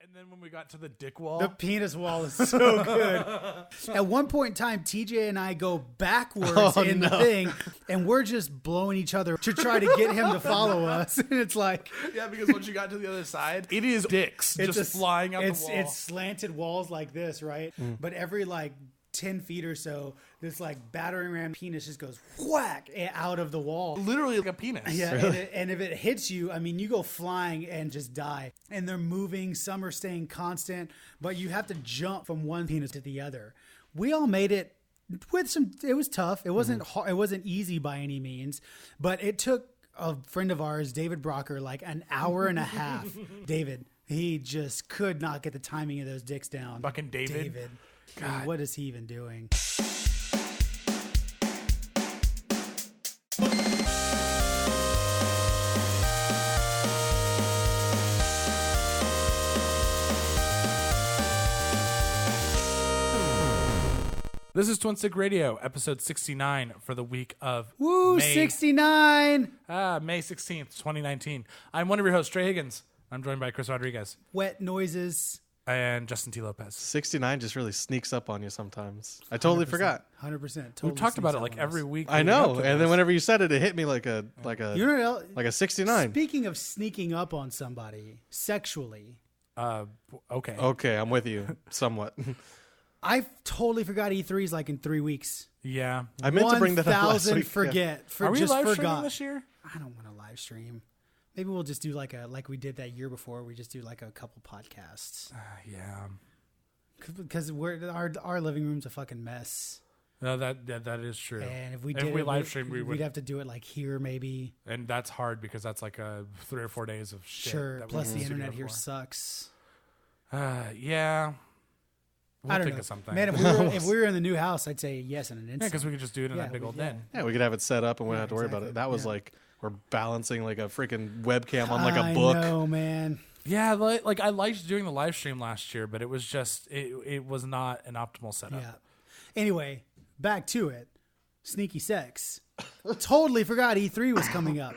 And then when we got to the dick wall, The penis wall is so good. At one point in time, TJ and I go backwards the thing, and we're just blowing each other to try to get him to follow us. And it's like, yeah, because once you got to the other side, it is dicks just flying out the wall. It's slanted walls like this, right? But every 10 feet or so, this battering ram penis just goes whack out of the wall. Literally like a penis. Yeah, Really? and if it hits you, I mean, you go flying and just die. And they're moving, some are staying constant, but you have to jump from one penis to the other. We all made it with some, it was tough. It wasn't hard, it wasn't easy by any means, but it took a friend of ours, David Brocker, an hour and a half. David, he just could not get the timing of those dicks down. Fucking David. God. I mean, what is he even doing? This is Twin Stick Radio, episode 69 for the week of May 69. May 16th, 2019. I'm one of your hosts, Trey Higgins. I'm joined by Chris Rodriguez. Wet noises. And Justin T. Lopez. 69 just really sneaks up on you sometimes. I totally forgot. 100%. Totally We've talked about it every week. I know. And then whenever you said it, it hit me like a You know, like a 69. Speaking of sneaking up on somebody sexually. Okay. Okay, I'm with you somewhat. I totally forgot E3's in 3 weeks. Yeah. I meant to bring that up last 1,000 week. forget. Yeah. Are we just live forgot. streaming this year? I don't want to live stream. Maybe we'll just do like we did that year before. We just do a couple podcasts. Yeah. Because our living room's a fucking mess. No, that is true. And if we live stream, we'd have to do it here maybe. And that's hard because that's 3 or 4 days of shit. Sure. That we Plus used the to do internet it here for. sucks. Yeah. I don't think know. of something. Man, if we were in the new house, I'd say yes in an instant. Yeah, because we could just do it in that big old den. Yeah, we could have it set up and we wouldn't have to worry about it. That was we're balancing a freaking webcam on a book. I know, man. Yeah, I liked doing the live stream last year, but it was just it was not an optimal setup. Yeah. Anyway, back to it. Sneaky sex. Totally forgot E3 was coming up.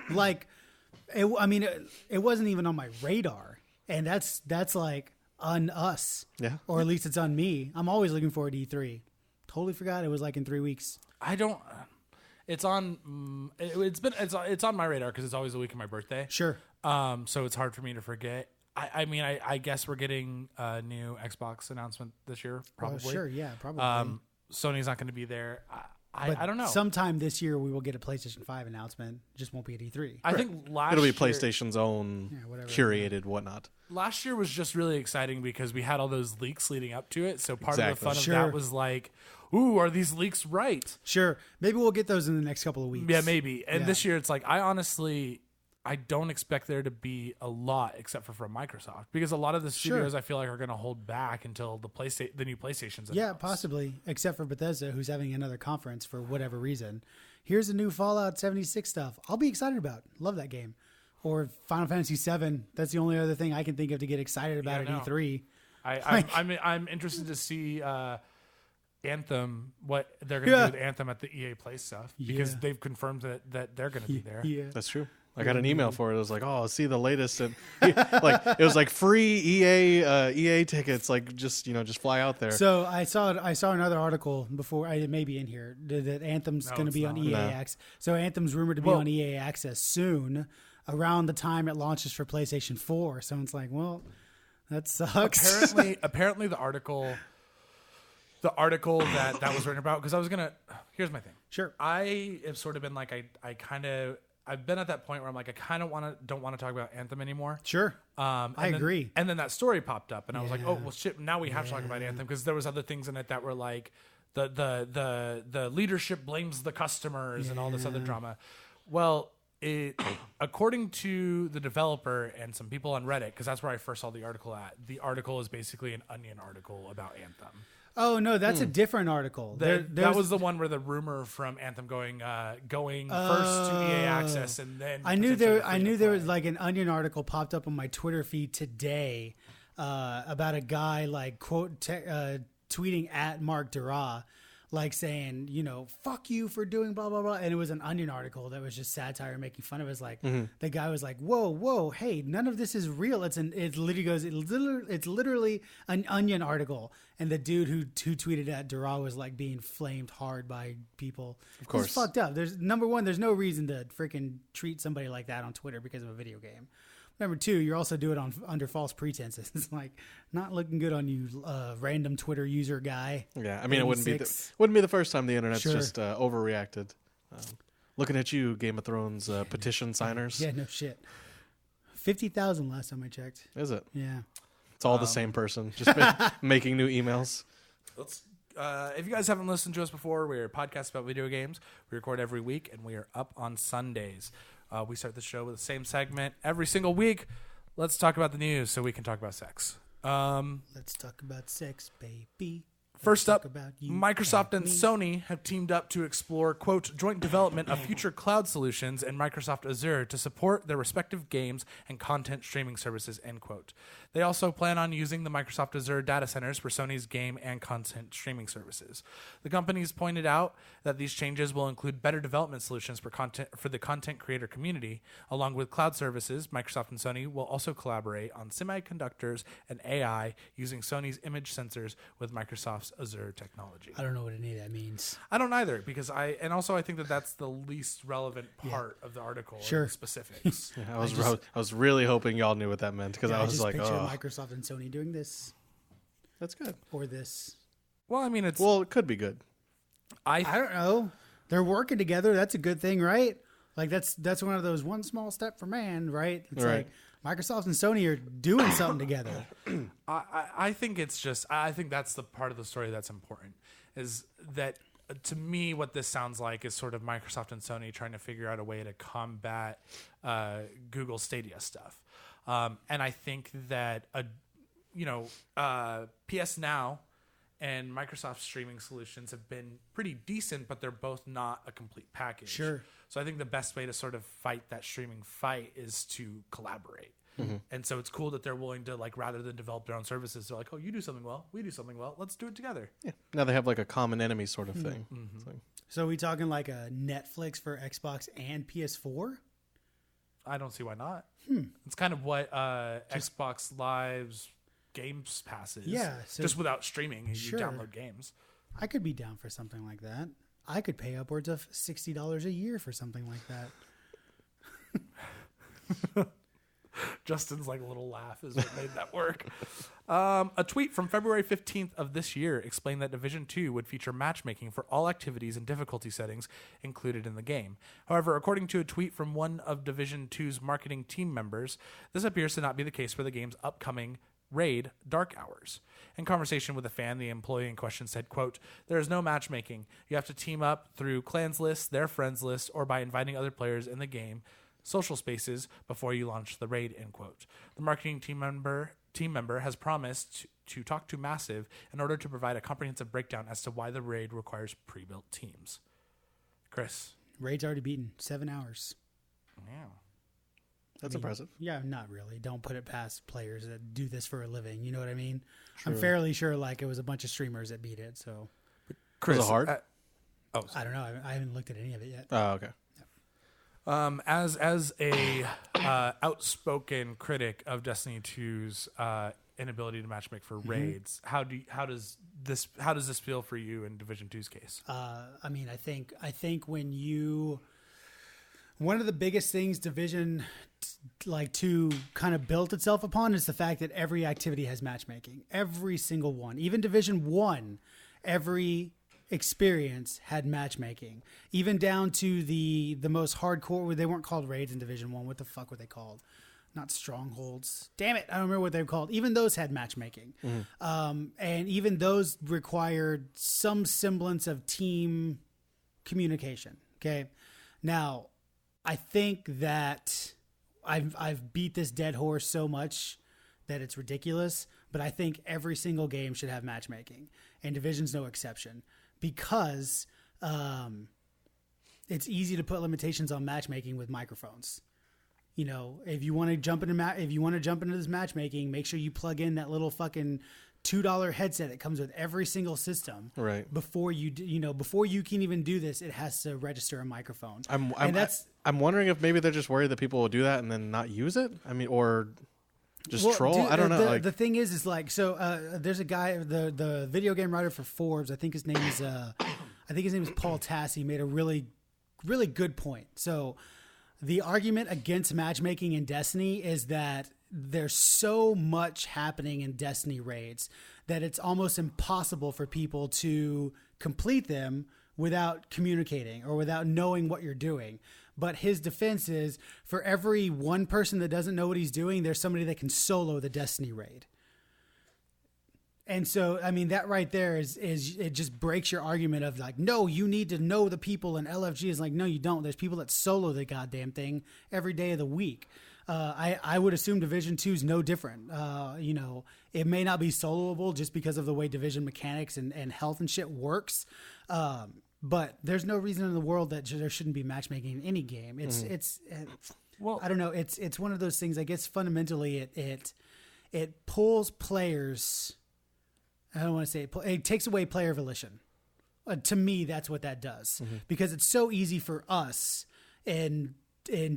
It wasn't even on my radar, and that's on us. Yeah. Or at least it's on me. I'm always looking forward to E3. Totally forgot it was in 3 weeks. I don't. It's on. It's on my radar because it's always the week of my birthday. Sure. So it's hard for me to forget. I guess we're getting a new Xbox announcement this year, probably. Sure, yeah, probably. Sony's not going to be there. But I don't know. Sometime this year we will get a PlayStation 5 announcement. Just won't be at E3. I think it'll be PlayStation's own whatever. curated whatnot. Last year was just really exciting because we had all those leaks leading up to it. So part of the fun Sure. of that was ooh, are these leaks right? Sure. Maybe we'll get those in the next couple of weeks. Yeah, maybe. And this year it's I don't expect there to be a lot except for from Microsoft because a lot of the studios I feel like are going to hold back until the new PlayStation's announced. Yeah, possibly. Except for Bethesda, who's having another conference for whatever reason. Here's a new Fallout 76 stuff. I'll be excited about. Love that game. Or Final Fantasy 7. That's the only other thing I can think of to get excited about at E3. I'm interested to see Anthem, what they're going to do with Anthem at the EA Play stuff because they've confirmed that they're going to be there. Yeah. That's true. I got an email for it. It was I'll see the latest, and it was free EA tickets. Just fly out there. So I saw another article before. I may be in here that Anthem's going to be on EA Access. So Anthem's rumored to be on EA Access soon, around the time it launches for PlayStation 4. So it's that sucks. Apparently the article that was written about because I was gonna. Here's my thing. Sure. I have sort of been I've been at that point where I'm I kind of don't want to talk about Anthem anymore. Sure. I agree. And then that story popped up, and I was oh well, shit. Now we have to talk about Anthem because there was other things in it that were the leadership blames the customers and all this other drama. Well, according to the developer and some people on Reddit, because that's where I first saw the article at. The article is basically an Onion article about Anthem. Oh no, that's a different article. That was the one where the rumor from Anthem going first to EA Access and then I knew there was an Onion article popped up on my Twitter feed today about a guy quote tweeting at Mark Dara like saying, fuck you for doing blah, blah, blah. And it was an Onion article that was just satire making fun of it. It's like, the guy was like, whoa, hey, none of this is real. It literally goes, it's literally an Onion article. And the dude who tweeted at Dura was like being flamed hard by people. Of course. It's fucked up. Number one, there's no reason to freaking treat somebody like that on Twitter because of a video game. Number two, you're also doing it under false pretenses. It's like not looking good on you, random Twitter user guy. Yeah, I mean, it wouldn't be the first time the internet's just overreacted. Looking at you, Game of Thrones petition signers. Yeah, no shit. 50,000 last time I checked. Is it? Yeah. It's all the same person, just making new emails. If you guys haven't listened to us before, we're a podcast about video games. We record every week, and we are up on Sundays. We start the show with the same segment every single week. Let's talk about the news so we can talk about sex. Let's talk about sex, baby. First up, Microsoft and Sony have teamed up to explore, quote, joint development of future cloud solutions in Microsoft Azure to support their respective games and content streaming services, end quote. They also plan on using the Microsoft Azure data centers for Sony's game and content streaming services. The companies pointed out that these changes will include better development solutions for the content creator community. Along with cloud services, Microsoft and Sony will also collaborate on semiconductors and AI using Sony's image sensors with Microsoft's Azure technology. I don't know what any of that means. I don't either, because I think that that's the least relevant part of the article. Sure. The specifics. Yeah, I was really hoping y'all knew what that meant because I was just like, picture oh, Microsoft and Sony doing this that's good. or this. Well, I mean, It could be good. I don't know. They're working together. That's a good thing, right? Like that's one of those one small step for man, right? It's Right. like Microsoft and Sony are doing something together. I think I think that's the part of the story that's important, is that to me what this sounds like is sort of Microsoft and Sony trying to figure out a way to combat Google Stadia stuff. And I think that PS Now and Microsoft's streaming solutions have been pretty decent, but they're both not a complete package. Sure. So I think the best way to sort of fight that streaming fight is to collaborate. And so it's cool that they're willing to, like, rather than develop their own services, they're like, oh, you do something well, we do something well, let's do it together. Yeah. Now they have like a common enemy sort of thing. It's like, So are we talking like a Netflix for Xbox and PS4? I don't see why not. It's kind of what Xbox Live's Games Pass is. Yeah, so- just without streaming, you Sure. download games. I could be down for something like that. I could pay upwards of $60 a year for something like that. Justin's like little laugh is what made that work. A tweet from February 15th of this year explained that Division 2 would feature matchmaking for all activities and difficulty settings included in the game. However, according to a tweet from one of Division 2's marketing team members, this appears to not be the case for the game's upcoming raid, Dark Hours. In conversation with a fan, the employee in question said, quote, there is no matchmaking. You have to team up through clans lists, their friends list, or by inviting other players in the game social spaces before you launch the raid, end quote. The marketing team member has promised to talk to Massive in order to provide a comprehensive breakdown as to why the raid requires pre-built teams. Chris. Raid's already beaten 7 hours. Yeah. that's impressive. Yeah, not really. Don't put it past players that do this for a living. You know what I mean? True. I'm fairly sure like it was a bunch of streamers that beat it. So Was it hard? I don't know. I haven't looked at any of it yet. Oh, okay. As a outspoken critic of Destiny 2's inability to matchmake for raids, how does this feel for you in Division 2's case? I mean, I think when one of the biggest things Division 2 kind of built itself upon is the fact that every activity has matchmaking. Every single one. Even Division 1, every experience had matchmaking, even down to the most hardcore. They weren't called raids in Division 1. What the fuck were they called? Not strongholds. Damn it, I don't remember what they were called. Even those had matchmaking. And even those required some semblance of team communication. Okay, now I think that I've beat this dead horse so much that it's ridiculous, but I think every single game should have matchmaking, and Division's no exception. Because it's easy to put limitations on matchmaking with microphones. You know, if you want to jump into this matchmaking, make sure you plug in that little fucking $2 headset that comes with every single system. Right. Before before you can even do this, it has to register a microphone. I'm wondering if maybe they're just worried that people will do that and then not use it. I mean, or just troll. Dude, I don't know. The thing is like, so there's a guy, the video game writer for Forbes. I think his name is Paul Tassi. He made a really, really good point. So the argument against matchmaking in Destiny is that there's so much happening in Destiny raids that it's almost impossible for people to complete them without communicating or without knowing what you're doing. But his defense is, for every one person that doesn't know what he's doing, there's somebody that can solo the Destiny raid. And so, I mean, that right there is it just breaks your argument of like, no, you need to know the people, and LFG is like, no, you don't. There's people that solo the goddamn thing every day of the week. I would assume Division 2 is no different. It may not be soloable just because of the way Division mechanics and health and shit works. But there's no reason in the world that there shouldn't be matchmaking in any game. Well, I don't know. It's one of those things. I guess fundamentally it pulls players. I don't want to say it takes away player volition. To me, that's what that does, because it's so easy for us in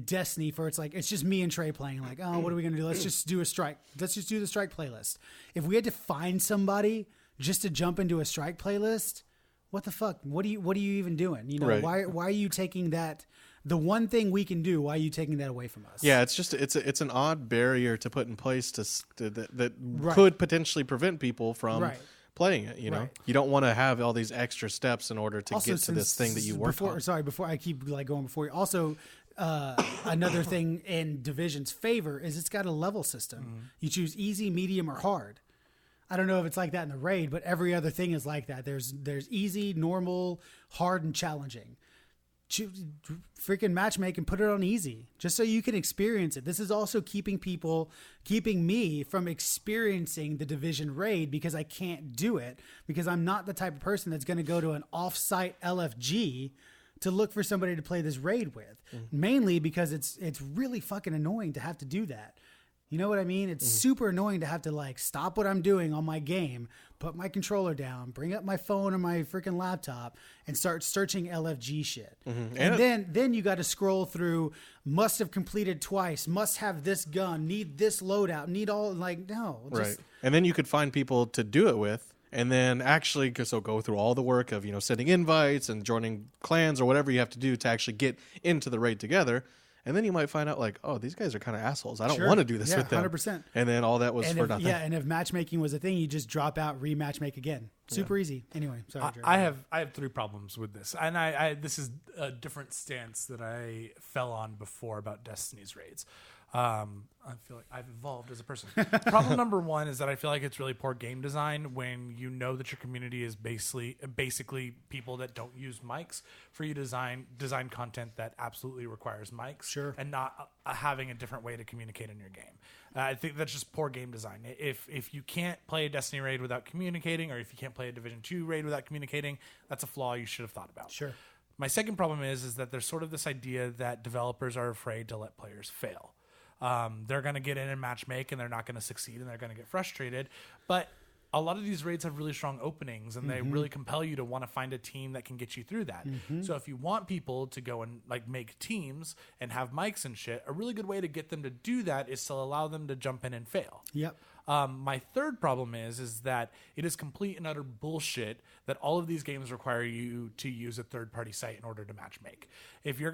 Destiny it's just me and Trey playing, like, oh, what are we going to do? Let's just do a strike. Let's just do the strike playlist. If we had to find somebody just to jump into a strike playlist, what the fuck? What are you even doing? Right. Why are you taking that? The one thing we can do, why are you taking that away from us? Yeah, it's an odd barrier to put in place that Right. could potentially prevent people from Right. playing it. You know, you don't want to have all these extra steps in order to get to this thing that you work on. Sorry, before I keep going before you. Also, another thing in Division's favor is it's got a level system. You choose easy, medium, or hard. I don't know if it's like that in the raid, but every other thing is like that. There's easy, normal, hard, and challenging. Freaking matchmake and put it on easy just so you can experience it. This is also keeping me from experiencing the Division raid because I can't do it, because I'm not the type of person that's going to go to an off-site LFG to look for somebody to play this raid with. Mainly because it's really fucking annoying to have to do that. You know what I mean? It's super annoying to have to like stop what I'm doing on my game, put my controller down, bring up my phone or my freaking laptop, and start searching LFG shit. And then you got to scroll through, must have completed twice, must have this gun, need this loadout, need all, like, no. Right. And then you could find people to do it with, and then actually go through all the work of, sending invites and joining clans or whatever you have to do to actually get into the raid together. And then you might find out, like, oh, these guys are kind of assholes. I don't want to do this with them. 100%. And then all that was for nothing. Yeah, and if matchmaking was a thing, you just drop out, rematchmake again. Super easy. Anyway, sorry, Jerry. I have 3 problems with this, and I this is a different stance that I fell on before about Destiny's raids. I feel like I've evolved as a person. Problem number 1 is that I feel like it's really poor game design when you know that your community is basically people that don't use mics, for you to design content that absolutely requires mics, and not having a different way to communicate in your game. I think that's just poor game design. If you can't play a Destiny raid without communicating, or if you can't play a Division 2 raid without communicating, that's a flaw you should have thought about. Sure. My second problem is that there's sort of this idea that developers are afraid to let players fail. They're going to get in and matchmake, and they're not going to succeed, and they're going to get frustrated. But a lot of these raids have really strong openings, and they really compel you to want to find a team that can get you through that. So if you want people to go and like make teams and have mics and shit, a really good way to get them to do that is to allow them to jump in and fail. Yep. My third problem is that it is complete and utter bullshit that all of these games require you to use a third-party site in order to matchmake. If you're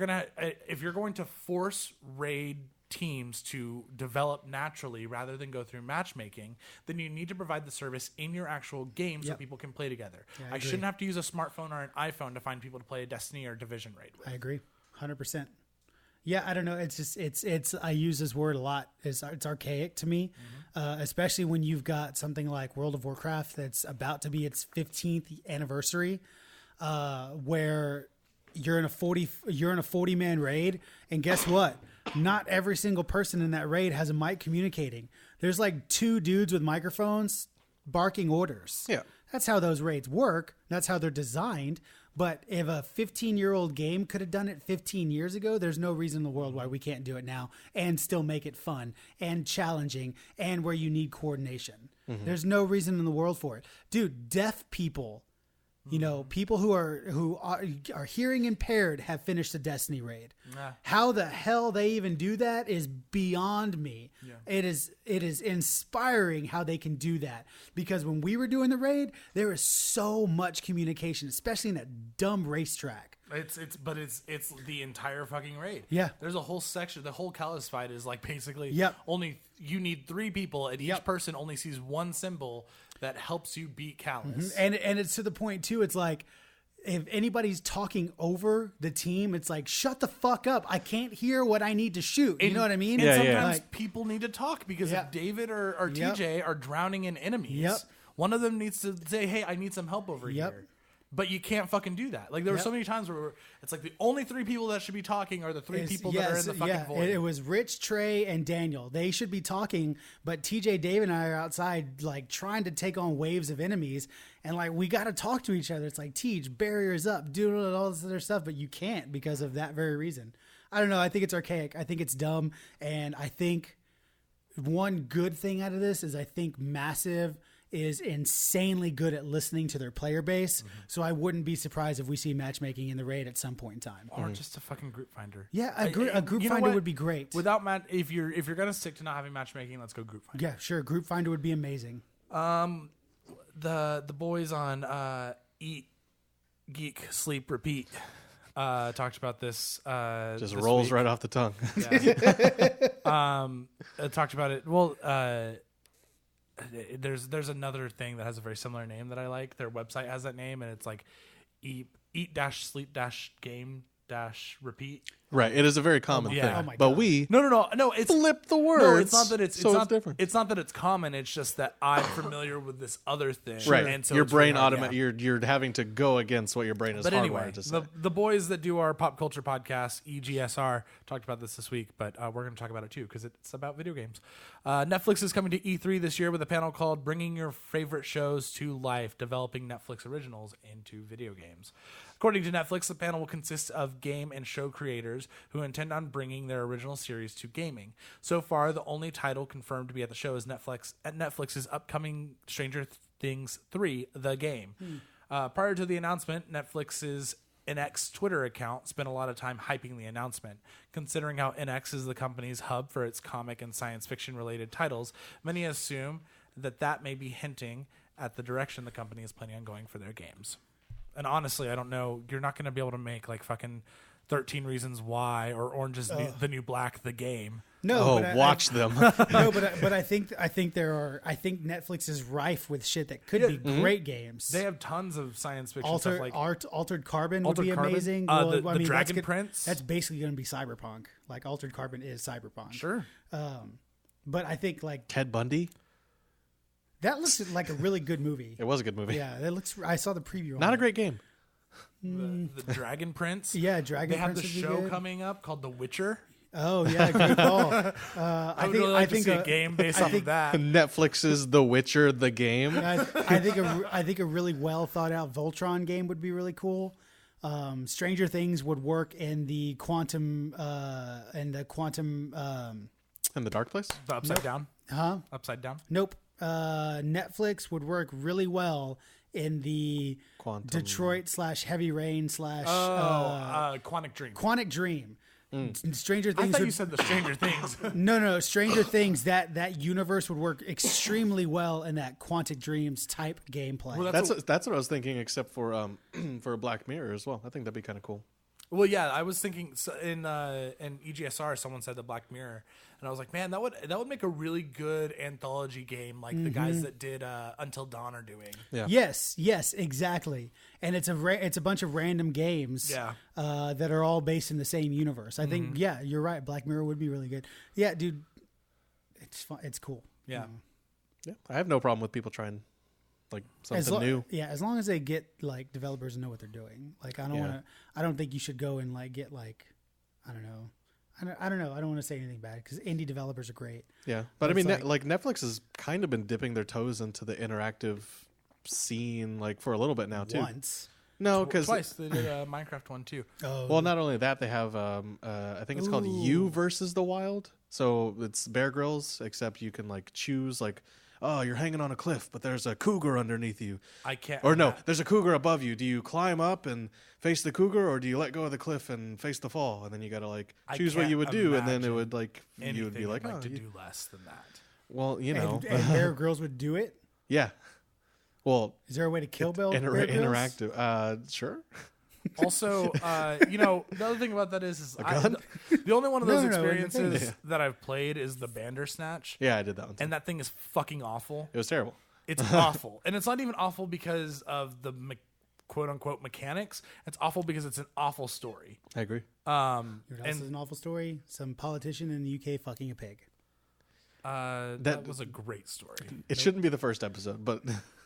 going to force raid teams to develop naturally rather than go through matchmaking, then you need to provide the service in your actual game so people can play together. Yeah, I shouldn't have to use a smartphone or an iPhone to find people to play a Destiny or Division raid with. I agree 100%. Yeah, I don't know. It's just it's I use this word a lot. It's archaic to me, especially when you've got something like World of Warcraft that's about to be its 15th anniversary, where you're in a 40-man raid, and guess what? Not every single person in that raid has a mic communicating. There's like 2 dudes with microphones barking orders. Yeah. That's how those raids work. That's how they're designed. But if a 15-year-old game could have done it 15 years ago, there's no reason in the world why we can't do it now and still make it fun and challenging and where you need coordination. There's no reason in the world for it, dude. Deaf people, you know, people who are hearing impaired have finished the Destiny raid. Nah. How the hell they even do that is beyond me. Yeah. It is inspiring how they can do that, because when we were doing the raid, there was so much communication, especially in that dumb racetrack. It's the entire fucking raid. Yeah. There's a whole section. The whole Callus fight is like basically Yep. only you need 3 people, and each Yep. person only sees one symbol that helps you beat Callus. And it's to the point too. It's like, if anybody's talking over the team, it's like, shut the fuck up. I can't hear what I need to shoot. You know what I mean? And Yeah, sometimes Like, people need to talk because Yeah. if David or Yep. TJ are drowning in enemies, Yep. one of them needs to say, "Hey, I need some help over Yep. here." But you can't fucking do that. Like there were Yep. so many times where it's like the only 3 people that should be talking are the 3 people that are in the fucking void. It was Rich, Trey, and Daniel. They should be talking, but TJ, Dave, and I are outside, like, trying to take on waves of enemies, and like, we got to talk to each other. It's like, Tej, barriers up, do all this other stuff, but you can't because of that very reason. I don't know. I think it's archaic. I think it's dumb, and I think one good thing out of this is I think Massive is insanely good at listening to their player base. So I wouldn't be surprised if we see matchmaking in the raid at some point in time. or just a fucking group finder. Yeah, a group you know finder what? would be great. Without if you're gonna stick to not having matchmaking, let's go group finder. Yeah, sure. Group finder would be amazing. The boys on Eat, Geek, Sleep, Repeat talked about this. Just this rolls week. right off the tongue. Talked about it. Well, there's another thing that has a very similar name that I like. Their website has that name, and it's like eat dash sleep dash game dash repeat. Right. It is a very common Yeah. thing. Oh my but God. we No. It's flip the words. No, it's not that it's so not different. It's not that it's common. It's just that I'm familiar with this other thing. Right. And so your it's really brain hard, automatic. You're having to go against what your brain is But hardwired anyway, to say. the boys that do our pop culture podcast, EGSR, talked about this week, but we're going to talk about it too because it's about video games. Netflix is coming to E3 this year with a panel called Bringing Your Favorite Shows to Life, Developing Netflix Originals into Video Games. According to Netflix, the panel will consist of game and show creators who intend on bringing their original series to gaming. So far, the only title confirmed to be at the show is Netflix's upcoming Stranger Things 3, The Game. Prior to the announcement, Netflix's NX Twitter account spent a lot of time hyping the announcement. Considering how NX is the company's hub for its comic and science fiction related titles, many assume that may be hinting at the direction the company is planning on going for their games. And honestly, I don't know. You're not going to be able to make like fucking 13 Reasons Why or Orange is the New Black, the game. No, oh, but watch them. No, but I think Netflix is rife with shit that could be great games. They have tons of science fiction stuff like Altered Carbon Altered would be Carbon? amazing. The Dragon that's Prince? That's basically going to be cyberpunk. Like Altered Carbon is cyberpunk. Sure. But I think like Ted Bundy. that looks like a really good movie. It was a good movie. Yeah, that looks. I saw the preview. Not on a great game. The Dragon Prince. Yeah, Dragon They have Prince the would be show good. coming up called The Witcher. Oh yeah, good call. I would really like to see a game based off of that. Netflix's The Witcher, the game. I think a really well thought out Voltron game would be really cool. Stranger Things would work in the quantum In the Dark Place. The Upside Down. huh? Upside Down. Nope. Netflix would work really well in the Quantum. Detroit / Heavy Rain / Quantic Dream. Quantic Dream. Stranger I Things. thought would, you said the Stranger Things. no. Stranger Things. That universe would work extremely well in that Quantic Dreams type gameplay. Well, That's what I was thinking, except for for Black Mirror as well. I think that'd be kind of cool. Well, yeah, I was thinking in EGSR, someone said the Black Mirror, and I was like, man, that would make a really good anthology game, like the guys that did Until Dawn are doing. Yeah. Yes, exactly. And it's a bunch of random games Yeah. that are all based in the same universe. I think, yeah, you're right. Black Mirror would be really good. Yeah, dude, it's fun. It's cool. Yeah. Yeah, I have no problem with people trying like something new. Yeah, as long as they get like developers and know what they're doing. Like I don't think you should go and like get like I don't know. I don't know. I don't want to say anything bad because indie developers are great. Yeah, but I It's mean, like Netflix has kind of been dipping their toes into the interactive scene like for a little bit now too. Once. No, because Twice they did a Minecraft one too. Oh, well, not only that, they have I think it's called You versus the Wild. So it's Bear Grylls, except you can like choose like oh, you're hanging on a cliff, but there's a cougar underneath you. I can't. Or no, there's a cougar above you. Do you climb up and face the cougar, or do you let go of the cliff and face the fall? And then you got to like choose what you would do, and then it would like you would be like, I'd oh, like to do less than that. well, you know, And Bear Grylls would do it. yeah. Well, Is there a way to kill Bear Grylls? interactive. Sure. Also, the other thing about that is the only one of those No, experiences that I've played is the Bandersnatch, Yeah, I did that one. Too. and that thing is fucking awful. It was terrible. It's awful, and it's not even awful because of the quote unquote mechanics. It's awful because it's an awful story. I agree. You know what else And is an awful story? Some politician in the UK fucking a pig. that was a great story. It shouldn't be the first episode, but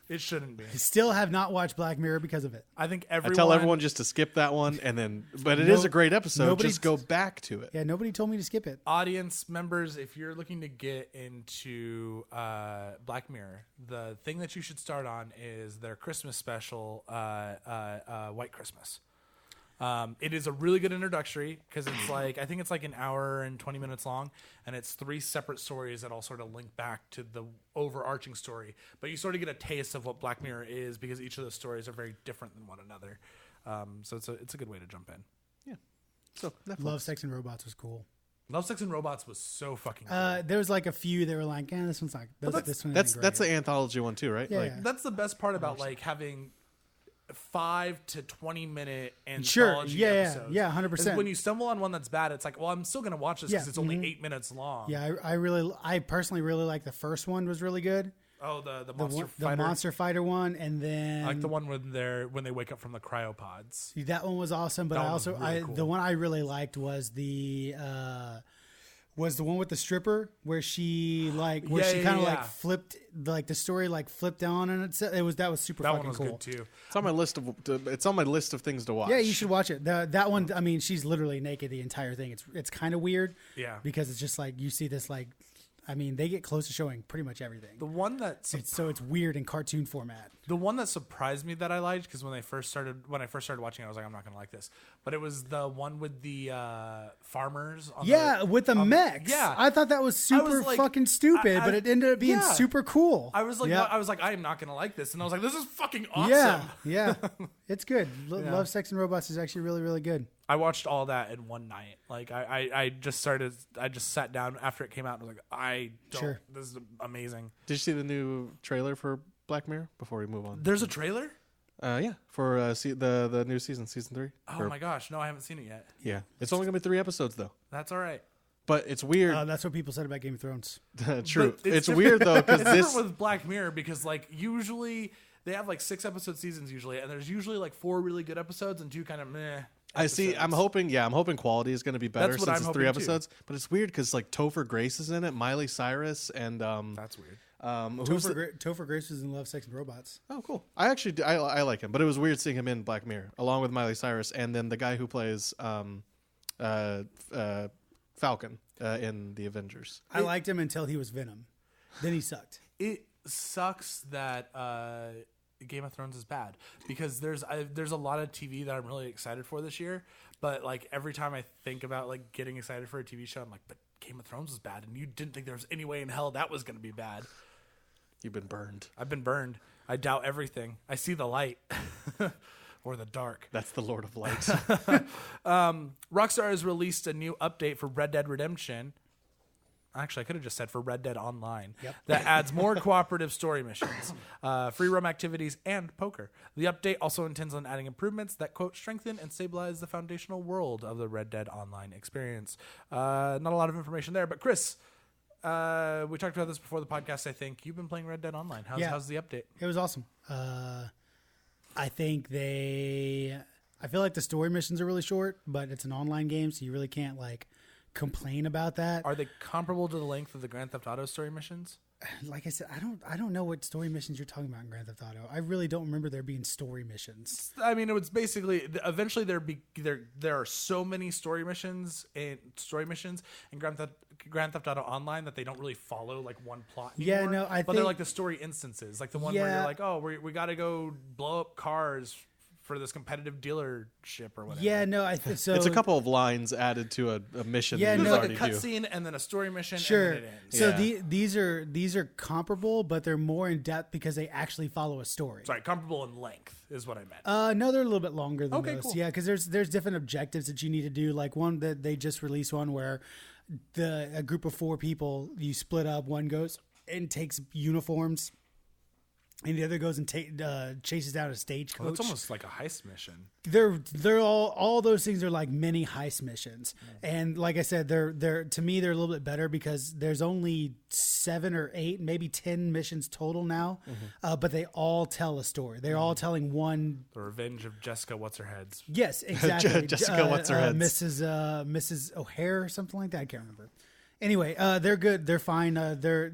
It shouldn't be. Still have not watched Black Mirror because of it. I think I everyone. tell everyone just to skip that one, and then. But it is a great episode. nobody- Just go back to it. Yeah, nobody told me to skip it. Audience members, if you're looking to get into Black Mirror, the thing that you should start on is their Christmas special, White Christmas. It is a really good introductory because it's like, I think it's like an hour and 20 minutes long, and it's 3 separate stories that all sort of link back to the overarching story. But you sort of get a taste of what Black Mirror is because each of those stories are very different than one another. So it's a good way to jump in. Yeah. So Netflix. Love, Sex, and Robots was cool. Love, Sex, and Robots was so fucking cool. There was like a few that were like, this one's not. This one That's isn't the great. anthology one too, right? Yeah, Like, yeah. That's the best part about like having 5 to 20 minute Sure, anthology yeah, episodes. yeah, 100%. Is when you stumble on one that's bad, it's like, well, I'm still gonna watch this because Yeah, it's only 8 minutes long. Yeah, I personally really like the first one was really good. Oh, the The monster one- fighter. the Monster Fighter one, and then I like the one when they wake up from the cryopods. that one was awesome. But That I one was also really cool. the one I really liked was the one with the stripper where she kind of like flipped like the story like flipped on and that was super That fucking one was cool. good too. it's on my list of. It's on my list of things to watch. Yeah, you should watch it. That one, I mean, she's literally naked the entire thing. It's kind of weird. Yeah. Because it's just like you see this like, I mean, they get close to showing pretty much everything. The one that It's weird in cartoon format. The one that surprised me that I liked, because when I first started watching it, I was like, I'm not gonna like this. But it was the one with the farmers. On With the mechs. yeah. I thought that was super like- fucking stupid, but it ended up being yeah. super cool. I was like, yeah. I am not gonna like this, and I was like, this is fucking awesome. Yeah, it's good. Yeah. Love, Sex, and Robots is actually really, really good. I watched all that in one night. Like I just sat down after it came out and was like, Sure. This is amazing. Did you see the new trailer for Black Mirror? Before we move on. There's a trailer? Yeah, for the new season 3. Oh my gosh, no, I haven't seen it yet. Yeah, it's only gonna be 3 episodes though. That's all right. But it's weird. That's what people said about Game of Thrones. True. But It's different- weird though because it's different this. with Black Mirror because like usually they have like 6 episode seasons usually, and there's usually like 4 really good episodes and 2 kind of meh. I see. I'm hoping quality is going to be better That's what since I'm it's 3 hoping, too. episodes. But it's weird because like Topher Grace is in it, Miley Cyrus, and That's weird. who's Topher Grace was in Love, Sex, and Robots. oh cool. I actually I like him, but it was weird seeing him in Black Mirror along with Miley Cyrus, and then the guy who plays Falcon in the Avengers. I liked him until he was Venom. Then he sucked. It sucks that Game of Thrones is bad because there's a lot of TV that I'm really excited for this year, but like every time I think about like getting excited for a TV show, I'm like, but Game of Thrones was bad, and you didn't think there was any way in hell that was going to be bad. You've been burned. I've been burned. I doubt everything. I see the light or the dark. That's the Lord of Light. Rockstar has released a new update for Red Dead Redemption. Actually, I could have just said for Red Dead Online. Yep. That adds more cooperative story missions, free roam activities, and poker. The update also intends on adding improvements that, quote, strengthen and stabilize the foundational world of the Red Dead Online experience. Not a lot of information there, but Chris, we talked about this before the podcast, I think. You've been playing Red Dead Online. How's the update? It was awesome. I think I feel like the story missions are really short, but it's an online game, so you really can't like complain about that. Are they comparable to the length of the Grand Theft Auto story missions? Like I said, I don't know what story missions you're talking about in Grand Theft Auto. I really don't remember there being story missions. I mean, it was basically eventually there are so many story missions in Grand Theft Auto Online that they don't really follow like one plot anymore. Yeah, no, but they're like the story instances, like the one where Yeah. you're like, oh, we got to go blow up cars for this competitive dealership or whatever. Yeah, no, so It's a couple of lines added to a mission. Yeah, that There's you like a already do. cutscene and then a story mission. Sure. And then it ends. So Yeah. these are comparable, but they're more in depth because they actually follow a story. Sorry, comparable in length is what I meant. No, they're a little bit longer than Okay, those. cool. Yeah, because there's different objectives that you need to do. Like one that they just released one where a group of 4 people, you split up. One goes and takes uniforms, and the other goes and chases down a stagecoach. Well, it's almost like a heist mission. They're all those things are like mini heist missions, and like I said, they're to me they're a little bit better because there's only 7 or 8, maybe 10 missions total now, but they all tell a story. They're all telling one. The Revenge of Jessica What's Her Heads. Yes, exactly. Jessica What's Her Heads. Mrs. O'Hare or something like that. I can't remember. Anyway, they're good. They're fine. They're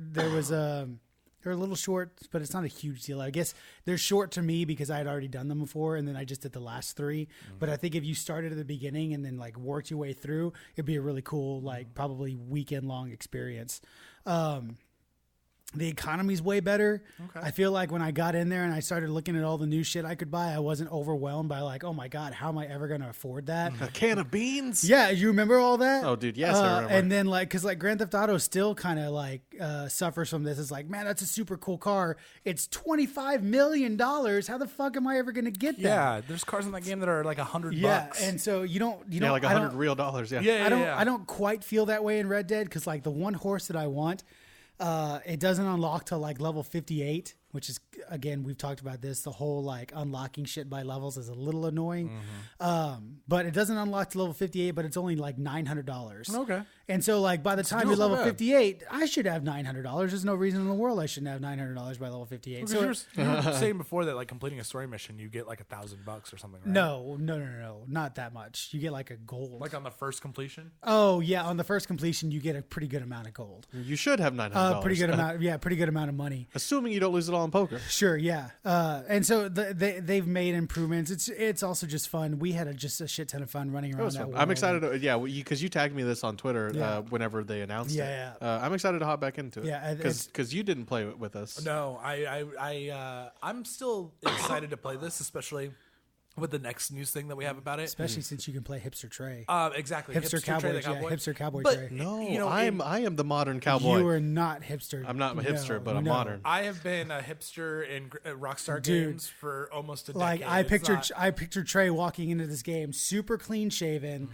a little short, but it's not a huge deal. I guess they're short to me because I had already done them before, and then I just did the last 3. But I think if you started at the beginning and then like worked your way through, it'd be a really cool, like probably weekend long experience. The economy's way better. Okay. I feel like when I got in there and I started looking at all the new shit I could buy, I wasn't overwhelmed by like, oh my God, how am I ever going to afford that? A can of beans. Yeah, you remember all that? Oh, dude, yes, I remember. And then like, because like Grand Theft Auto still kind of like suffers from this. It's like, man, that's a super cool car. It's $25 million. How the fuck am I ever going to get that? Yeah, there's cars in that game that are like $100. Yeah, and so you don't like I don't- $100 real dollars. Yeah. Yeah, yeah, I don't quite feel that way in Red Dead because like the one horse that I want, it doesn't unlock till like level 58, which is, again, we've talked about this. The whole like unlocking shit by levels is a little annoying. But it doesn't unlock to level 58, but it's only like $900. Okay. And so like by the time you're deal's not level bad. 58, I should have $900. There's no reason in the world I shouldn't have $900 by level 58. So you were saying before that like completing a story mission, you get like $1,000 or something, right? no, not that much. You get like a gold. Like on the first completion? Oh yeah, on the first completion, you get a pretty good amount of gold. You should have $900. Pretty good amount. Yeah, pretty good amount of money. Assuming you don't lose it all in poker. Sure, yeah. And so they've made improvements. It's also just fun. We had just a shit ton of fun running around that world. I'm excited. Because you tagged me this on Twitter Yeah. whenever they announced Yeah, it. I'm excited to hop back into it. Yeah, because you didn't play it with us. No, I'm still excited to play this, especially with the next news thing that we have about it. Especially since you can play Hipster Trey. Exactly. Hipster Trey the Cowboys, yeah, Hipster Cowboy But, Trey. No, you know, I am the modern cowboy. You are not hipster. I'm not a hipster, No, but I'm no. modern. I have been a hipster in Rockstar Dude. games for almost a decade. Like I It's pictured Trey walking into this game, super clean shaven,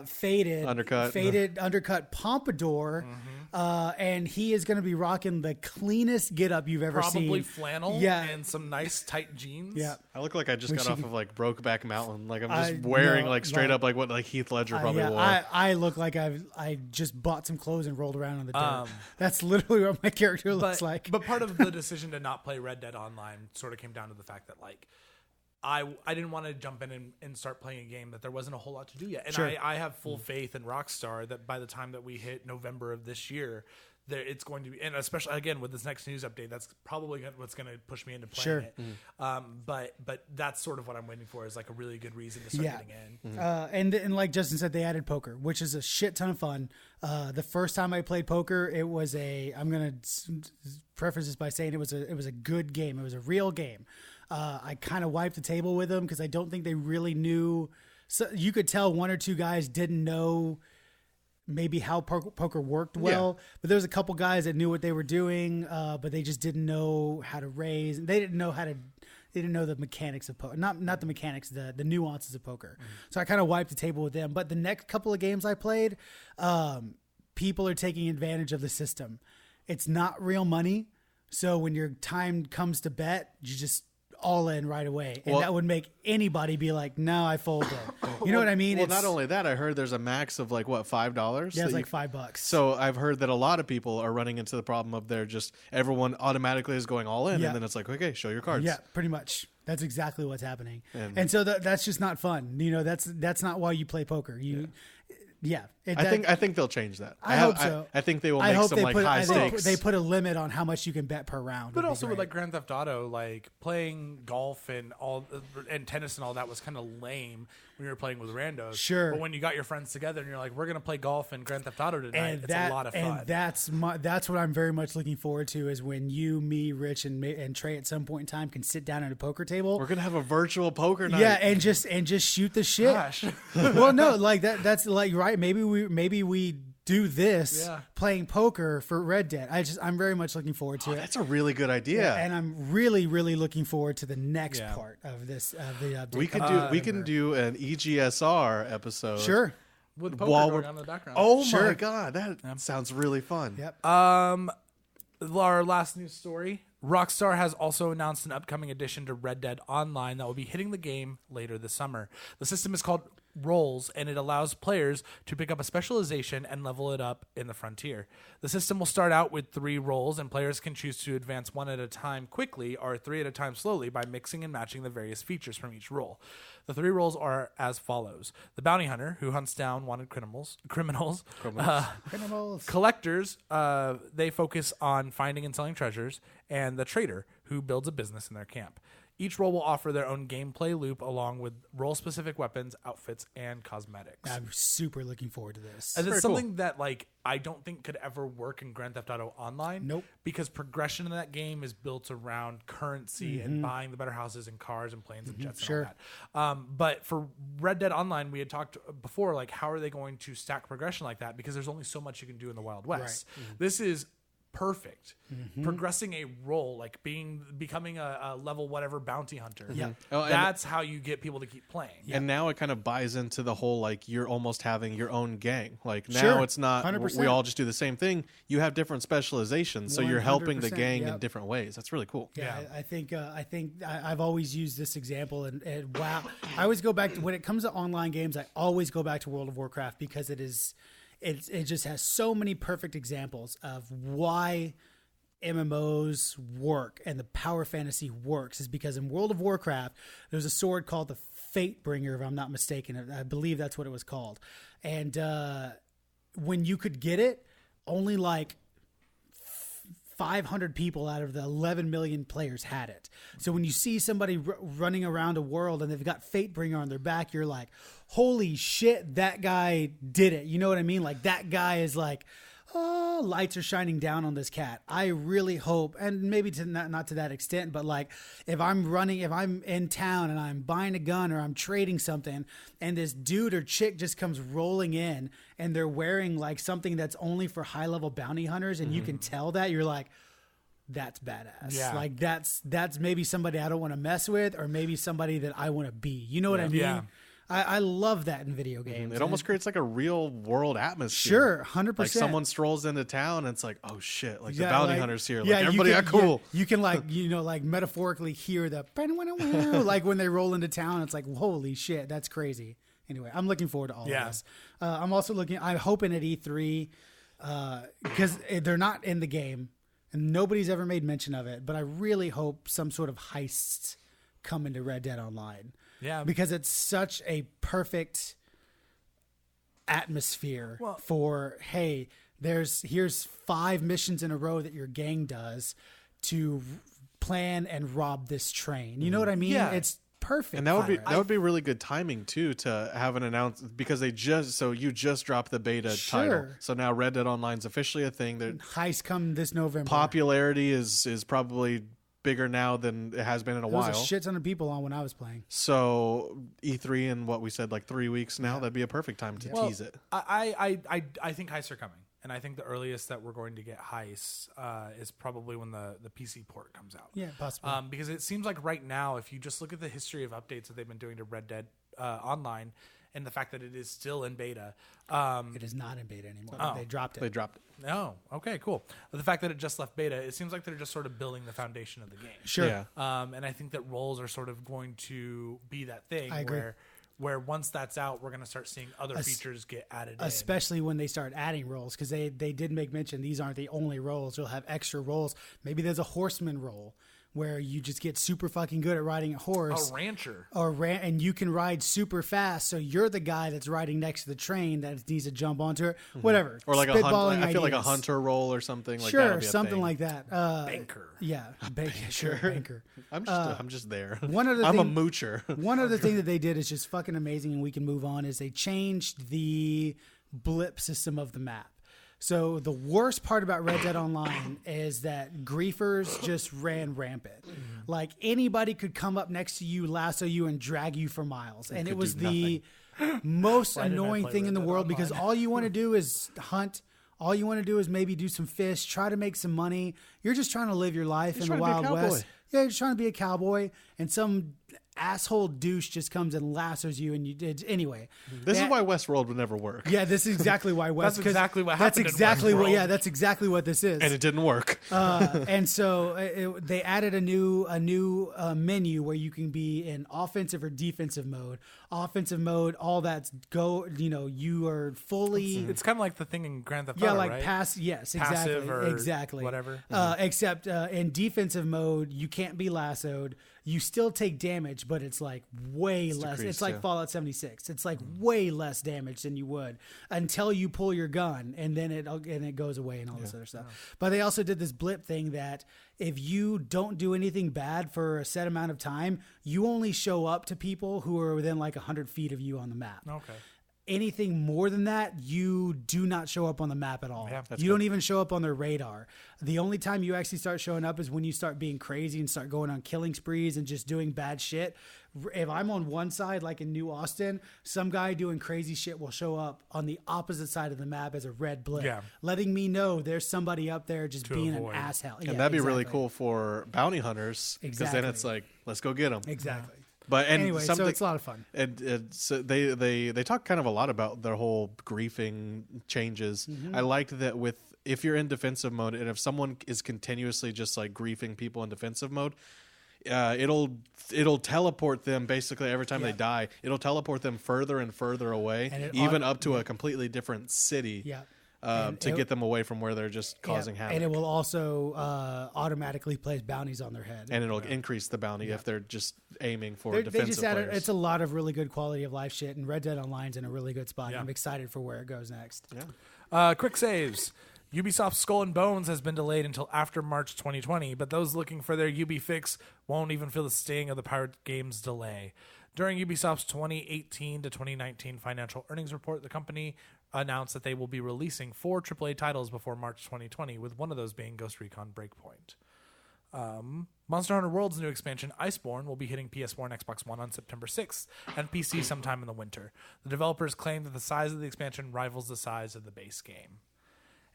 faded, undercut pompadour, and he is going to be rocking the cleanest get up you've ever seen. probably flannel Yeah. and some nice tight jeans. Yeah. I look like I just got should- off of like Brokeback Mountain. Like I'm just I wearing know, like straight like- up like what like Heath Ledger probably Yeah, wore. I look like I just bought some clothes and rolled around on the dirt. That's literally what my character looks like. But part of the decision to not play Red Dead Online sort of came down to the fact that like I didn't want to jump in and start playing a game that there wasn't a whole lot to do yet. And Sure. I have full faith in Rockstar that by the time that we hit November of this year, there it's going to be, and especially again with this next news update, that's probably what's going to push me into playing Sure. it. But that's sort of what I'm waiting for is like a really good reason to start Yeah. getting in. And like Justin said, they added poker, which is a shit ton of fun. The first time I played poker, it was I'm gonna preface this by saying it was a good game. It was a real game. I kind of wiped the table with them because I don't think they really knew. So you could tell one or two guys didn't know maybe how poker worked well, but there was a couple guys that knew what they were doing, but they just didn't know how to raise. They didn't know the mechanics of poker, not the mechanics, the nuances of poker. So I kind of wiped the table with them. But the next couple of games I played, people are taking advantage of the system. It's not real money, so when your time comes to bet, you just all in right away, and that would make anybody be like, "No, I folded." You know what I mean? Well, not only that, I heard there's a max of like what $5. Yeah, it's that like you- $5. So I've heard that a lot of people are running into the problem of they're just everyone automatically is going all in, Yeah. and then it's like, okay, show your cards. Yeah, pretty much. That's exactly what's happening, And- and so that's just not fun. You know, that's not why you play poker. Yeah, I think they'll change that. I hope so. I think they will I make hope some they like put high I stakes. think they put a limit on how much you can bet per round. But would be also with great. like Grand Theft Auto, like playing golf and tennis and all that was kind of lame when you were playing with randos. Sure. But when you got your friends together and you're like, we're gonna play golf and Grand Theft Auto tonight, and it's a lot of fun. And that's what I'm very much looking forward to is when you, me, Rich, and Trey at some point in time can sit down at a poker table. We're gonna have a virtual poker night. Yeah, and just shoot the shit. Gosh. Well, no, like that's like right. Maybe we do this playing poker for Red Dead. I'm very much looking forward to it. That's a really good idea. And I'm really, really looking forward to the next part of this. The update. We can do an EGSR episode. Sure. With poker While going we're- on in the background. Oh my Sure. god, that sounds really fun. Yep. Our last news story. Rockstar has also announced an upcoming addition to Red Dead Online that will be hitting the game later this summer. The system is called Roles, and it allows players to pick up a specialization and level it up in the frontier. The system will start out with 3 roles, and players can choose to advance 1 at a time quickly or 3 at a time slowly by mixing and matching the various features from each role. The 3 roles are as follows: the bounty hunter, who hunts down wanted criminals. Criminals. Collectors, they focus on finding and selling treasures, and the trader, who builds a business in their camp. Each role will offer their own gameplay loop along with role-specific weapons, outfits, and cosmetics. I'm super looking forward to this. And it's very cool. something that like I don't think could ever work in Grand Theft Auto Online. Nope. Because progression in that game is built around currency and buying the better houses and cars and planes and jets Sure. and all that. But for Red Dead Online, we had talked before, like how are they going to stack progression like that? Because there's only so much you can do in the Wild West. This is perfect. Progressing a role, like becoming a level whatever bounty hunter. Yeah. Oh, and- That's how you get people to keep playing. And now it kind of buys into the whole like you're almost having your own gang. Like now Sure. it's not 100%. we all just do the same thing. You have different specializations, so you're helping the 100%, gang in yep. different ways. That's really cool. Yeah, I think I've always used this example, and wow, I always go back to when it comes to online games. I always go back to World of Warcraft because it just has so many perfect examples of why MMOs work and the power fantasy works is because in World of Warcraft there's a sword called the Fatebringer, if I'm not mistaken. I believe that's what it was called, and when you could get it, only like 500 people out of the 11 million players had it. So when you see somebody running around a world and they've got Fatebringer on their back, you're like, holy shit, that guy did it. You know what I mean? Like that guy is like, oh, lights are shining down on this cat. I really hope, and maybe to not to that extent, but like if I'm in town and I'm buying a gun or I'm trading something and this dude or chick just comes rolling in and they're wearing like something that's only for high level bounty hunters and you can tell that, you're like, that's badass. Yeah. Like that's maybe somebody I don't want to mess with or maybe somebody that I want to be. You know what I mean? Yeah. I love that in video games. It almost creates like a real world atmosphere. Sure, 100%. Like someone strolls into town and it's like, oh shit, like the Yeah, bounty like- hunters here. yeah, Like you everybody can- got cool. You can like, like metaphorically hear the like when they roll into town. It's like, holy shit, that's crazy. Anyway, I'm looking forward to all of this. I'm also I'm hoping at E3 because they're not in the game and nobody's ever made mention of it. But I really hope some sort of heists come into Red Dead Online. Yeah. Because it's such a perfect atmosphere for, hey, here's 5 missions in a row that your gang does to plan and rob this train. You know what I mean? Yeah. It's perfect. And that would for be it. that would be really good timing too to have an announcement because you just dropped the beta title. Sure. So now Red Dead Online's officially a thing. Their Heist come this November. popularity is probably bigger now than it has been in a There was while. a shit ton of people on when I was playing. So E3 in what we said like 3 weeks now, that'd be a perfect time to tease it. I think heists are coming, and I think the earliest that we're going to get heists is probably when the PC port comes out. Yeah, possibly. Because it seems like right now, if you just look at the history of updates that they've been doing to Red Dead Online, and the fact that it is still in beta. It is not in beta anymore. Oh. They dropped it. They dropped it. Oh, okay, cool. But the fact that it just left beta, it seems like they're just sort of building the foundation of the game. Sure. Yeah. And I think that roles are sort of going to be that thing I agree. where once that's out, we're going to start seeing other features get added in. Especially when they start adding roles, because they did make mention these aren't the only roles. You'll have extra roles. Maybe there's a horseman role where you just get super fucking good at riding a horse. A rancher. And you can ride super fast, so you're the guy that's riding next to the train that needs to jump onto it. Whatever. Or like Spitballing I feel like a ideas. hunter role or something. Like Sure, that'll be a something thing. like that. Banker. Yeah, banker. Sure, banker. I'm just there. One other I'm a thing- moocher. One other thing that they did is just fucking amazing, and we can move on. Is they changed the blip system of the map. So the worst part about Red Dead Online is that griefers just ran rampant. Like anybody could come up next to you, lasso you, and drag you for miles. And it could was do the most Why didn't I annoying play thing Red in the Dead world because Online? all you want to do is hunt. All you want to do is maybe do some fish, try to make some money. You're just trying to live your life in the trying to be a Wild cowboy. West. Yeah, you're just trying to be a cowboy, and some asshole douche just comes and lassos you, and you did anyway. This Yeah. is why Westworld would never work. Yeah, this is exactly why West. That's 'cause exactly what That's happened in exactly what. Westworld. Yeah, that's exactly what this is. And it didn't work. And so they added a new menu where you can be in offensive or defensive mode. Offensive mode, all that's go. You know, you are fully. It's kind of like the thing in Grand Theft Yeah, Auto, like right? pass. Yes, Passive exactly, or exactly. whatever. Except in defensive mode, you can't be lassoed. You still take damage, but it's like way less. decreased, It's like yeah. Fallout 76. It's like way less damage than you would until you pull your gun, and then it goes away and all this other stuff. But they also did this blip thing that if you don't do anything bad for a set amount of time, you only show up to people who are within like 100 feet of you on the map. Okay. Anything more than that, you do not show up on the map at all. Yeah, you don't even show up on their radar. The only time you actually start showing up is when you start being crazy and start going on killing sprees and just doing bad shit. If I'm on one side, like in New Austin, some guy doing crazy shit will show up on the opposite side of the map as a red blip, Yeah. letting me know there's somebody up there just To being avoid. an asshole. And that'd be really cool for bounty hunters because then Exactly. it's like, let's go get them. Exactly. But and Anyway, something, so it's a lot of fun. And so they talk kind of a lot about their whole griefing changes. Mm-hmm. I liked that if you're in defensive mode and if someone is continuously just like griefing people in defensive mode, it'll teleport them basically every time they die. It'll teleport them further and further away, And it even up to a completely different city. Yeah. To get them away from where they're just causing havoc. And it will also automatically place bounties on their head. And it'll increase the bounty if they're just aiming for They defensive just added, players. it's a lot of really good quality of life shit, and Red Dead Online's in a really good spot. Yeah. I'm excited for where it goes next. Quick saves. Ubisoft's Skull and Bones has been delayed until after March 2020, but those looking for their Ubi fix won't even feel the sting of the Pirate Games delay. During Ubisoft's 2018 to 2019 financial earnings report, the company announced that they will be releasing 4 AAA titles before March 2020, with one of those being Ghost Recon Breakpoint. Monster Hunter World's new expansion, Iceborne, will be hitting PS4 and Xbox One on September 6th and PC sometime in the winter. The developers claim that the size of the expansion rivals the size of the base game.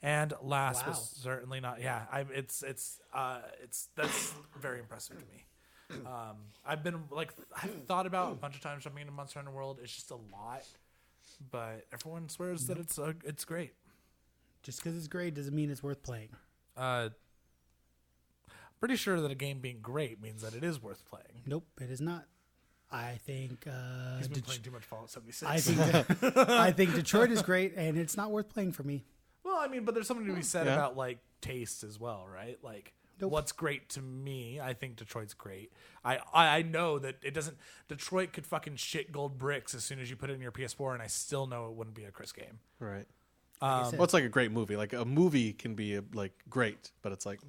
And last but Wow. certainly not, it's that's very impressive to me. I've thought about a bunch of times jumping into Monster Hunter World. It's just a lot, but everyone swears that it's great. Just because it's great doesn't mean it's worth playing. Pretty sure that a game being great means that it is worth playing. Nope, it is not. I think He's been playing too much Fallout 76. I think Detroit is great, and it's not worth playing for me. Well, I mean, but there's something to be said Yeah. about like taste as well, right? Like Nope. what's great to me, I think Detroit's great. I know that it doesn't. Detroit could fucking shit gold bricks as soon as you put it in your PS4, and I still know it wouldn't be a Chris game. Right. Like I said, Well, it's like a great movie. Like a movie can be like great, but it's like,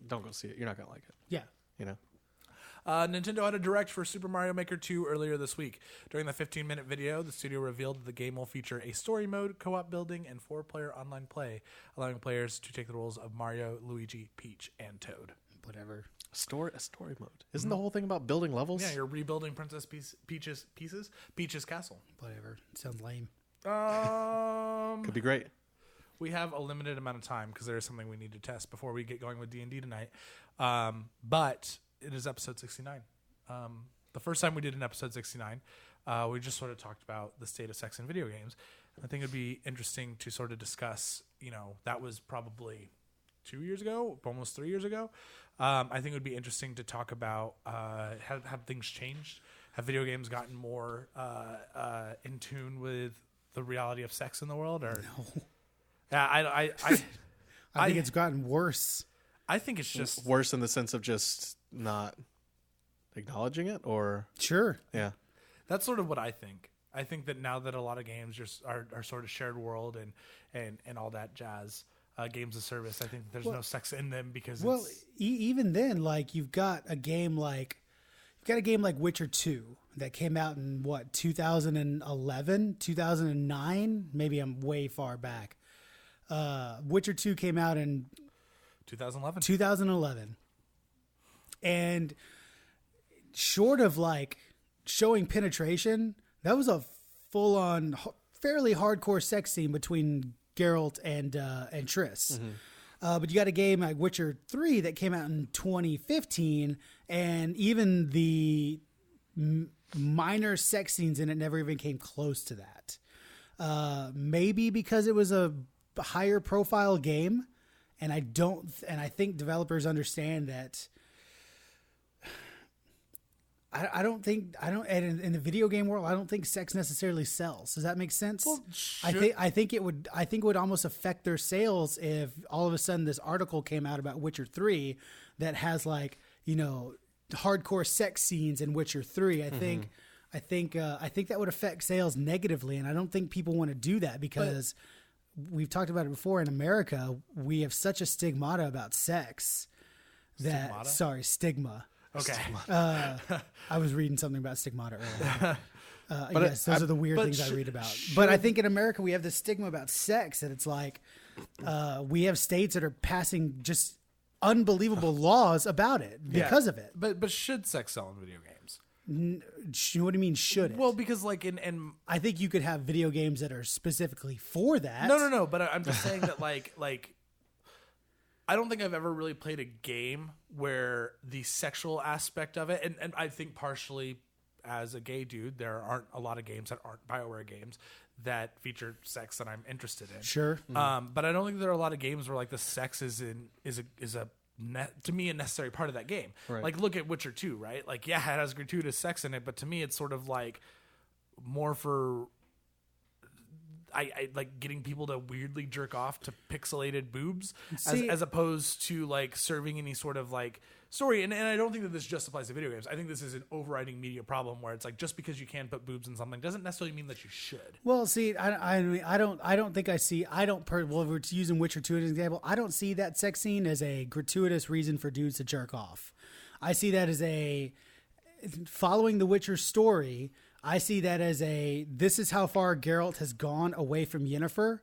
don't go see it. You're not gonna like it. yeah. You know. Nintendo had a direct for Super Mario Maker 2 earlier this week. During the 15-minute video, the studio revealed that the game will feature a story mode, co-op building, and 4-player online play, allowing players to take the roles of Mario, Luigi, Peach, and Toad. Whatever. A story mode. Isn't the whole thing about building levels? Yeah, you're rebuilding Princess Peach's castle. Whatever. Sounds lame. Could be great. We have a limited amount of time because there is something we need to test before we get going with D&D tonight. But it is episode 69. The first time we did an episode 69, we just sort of talked about the state of sex in video games. I think it'd be interesting to sort of discuss, that was probably 2 years ago, almost 3 years ago. I think it would be interesting to talk about have things changed? Have video games gotten more in tune with the reality of sex in the world? Or No. yeah, I think it's gotten worse. I think it's just Worse in the sense of just not acknowledging it, or Sure. yeah. That's sort of what I think. I think that now that a lot of games just are sort of shared world and all that jazz, games of service, I think that there's no sex in them because even then, like you've got a game like Witcher 2 that came out in 2011, 2009, maybe I'm way far back. Witcher 2 came out in 2011. And short of like showing penetration, that was a full-on, fairly hardcore sex scene between Geralt and Triss. But you got a game like Witcher 3 that came out in 2015, and even the minor sex scenes in it never even came close to that. Maybe because it was a higher profile game, and I think developers understand that. And in the video game world, I don't think sex necessarily sells. Does that make sense? Well, I think it would almost affect their sales if all of a sudden this article came out about Witcher 3 that has like, hardcore sex scenes in Witcher 3. I think that would affect sales negatively, and I don't think people want to do that because we've talked about it before. In America, we have such a stigmata about sex that stigma. Okay. I was reading something about stigmata earlier. Yes, those are the weird things I read about. But I think in America we have this stigma about sex that it's like we have states that are passing just unbelievable laws about it because of it. But should sex sell in video games? What do you mean should it? Well, because like in I think you could have video games that are specifically for that. No. But I'm just saying that like I don't think I've ever really played a game where the sexual aspect of it, and I think partially as a gay dude, there aren't a lot of games that aren't BioWare games that feature sex that I'm interested in. Sure. But I don't think there are a lot of games where like the sex is to me a necessary part of that game. Right. Like look at Witcher 2, right? Like yeah, it has gratuitous sex in it, but to me it's sort of like more for I like getting people to weirdly jerk off to pixelated boobs as opposed to like serving any sort of like story. And I don't think that this just applies to video games. I think this is an overriding media problem where it's like just because you can put boobs in something doesn't necessarily mean that you should. Well, see, I don't think I see. Well, if we're using Witcher 2 as an example, I don't see that sex scene as a gratuitous reason for dudes to jerk off. I see that as following the Witcher story. I see that as this is how far Geralt has gone away from Yennefer.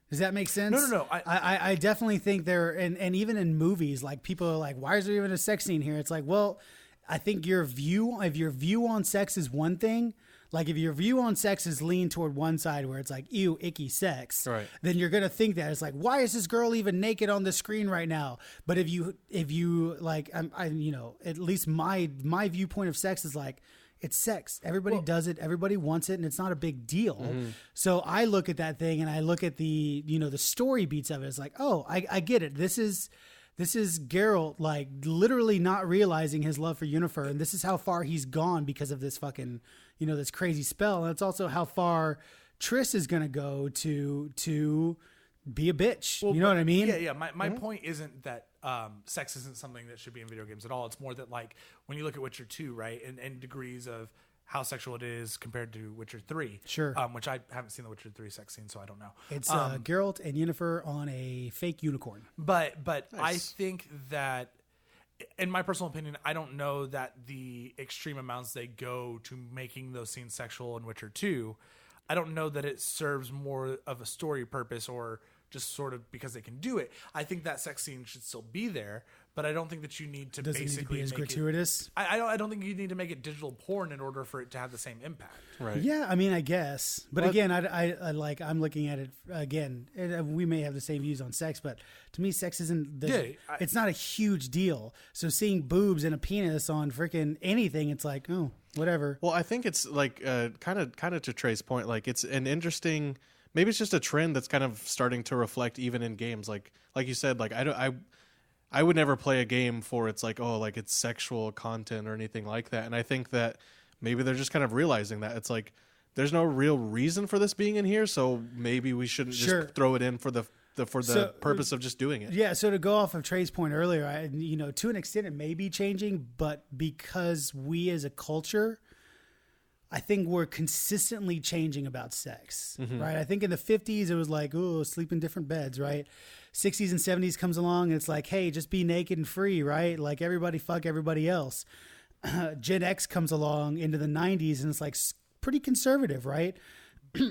Does that make sense? No. I definitely think and even in movies, like people are like, why is there even a sex scene here? It's like, well, I think if your view on sex is one thing, like if your view on sex is lean toward one side where it's like, ew, icky sex, right, then you're going to think that it's like, why is this girl even naked on the screen right now? But if you like, at least my viewpoint of sex is like, it's sex. Everybody does it. Everybody wants it, and it's not a big deal. Mm-hmm. So I look at that thing, and I look at the story beats of it. It's like, oh, I get it. This is Geralt like literally not realizing his love for Yennefer, and this is how far he's gone because of this fucking this crazy spell. And it's also how far Triss is gonna go to be a bitch. Well, you know what I mean? Yeah. My point isn't that sex isn't something that should be in video games at all. It's more that like when you look at Witcher 2, right, and degrees of how sexual it is compared to Witcher 3. Sure. Which I haven't seen the Witcher 3 sex scene, so I don't know. It's Geralt and Yennefer on a fake unicorn. But nice. I think that, in my personal opinion, I don't know that the extreme amounts they go to making those scenes sexual in Witcher 2, I don't know that it serves more of a story purpose or just sort of because they can do it. I think that sex scene should still be there, but I don't think that you need to basically it need to be as make gratuitous. I don't think you need to make it digital porn in order for it to have the same impact. Right. Yeah, I mean, I guess, but again, I like I'm looking at it again. We may have the same views on sex, but to me, sex isn't. It's not a huge deal. So seeing boobs and a penis on freaking anything, it's like, oh, whatever. Well, I think it's like kind of to Trey's point, like it's an interesting. Maybe it's just a trend that's kind of starting to reflect even in games. Like you said, like I would never play a game for it's like, oh, like it's sexual content or anything like that. And I think that maybe they're just kind of realizing that it's like there's no real reason for this being in here, so maybe we shouldn't just throw it in for the the purpose of just doing it. Yeah, so to go off of Trey's point earlier, to an extent it may be changing, but because we as a culture, I think we're consistently changing about sex, right? I think in the 50s it was like, oh, sleep in different beds, right? 60s and 70s comes along and it's like, hey, just be naked and free, right? Like everybody fuck everybody else. Gen X comes along into the 90s and it's like pretty conservative, right?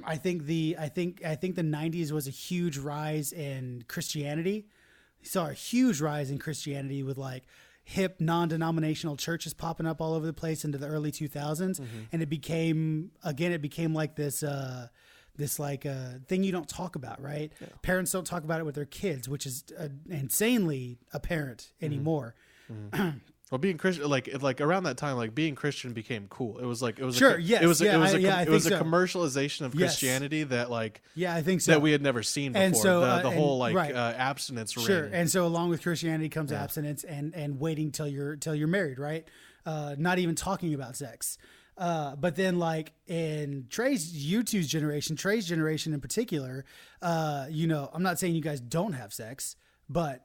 I think the 90s was a huge rise in Christianity. You saw a huge rise in Christianity with like hip non-denominational churches popping up all over the place into the early 2000s, and it became like this thing you don't talk about, right? Yeah. Parents don't talk about it with their kids, which is insanely apparent anymore. Well, being Christian, like around that time, like being Christian became cool. It was a commercialization of Christianity that I think so, that we had never seen before. And so the whole abstinence ring. Sure. And so along with Christianity comes abstinence and waiting till you're married, right? Not even talking about sex. But then like in Trey's generation in particular, I'm not saying you guys don't have sex, but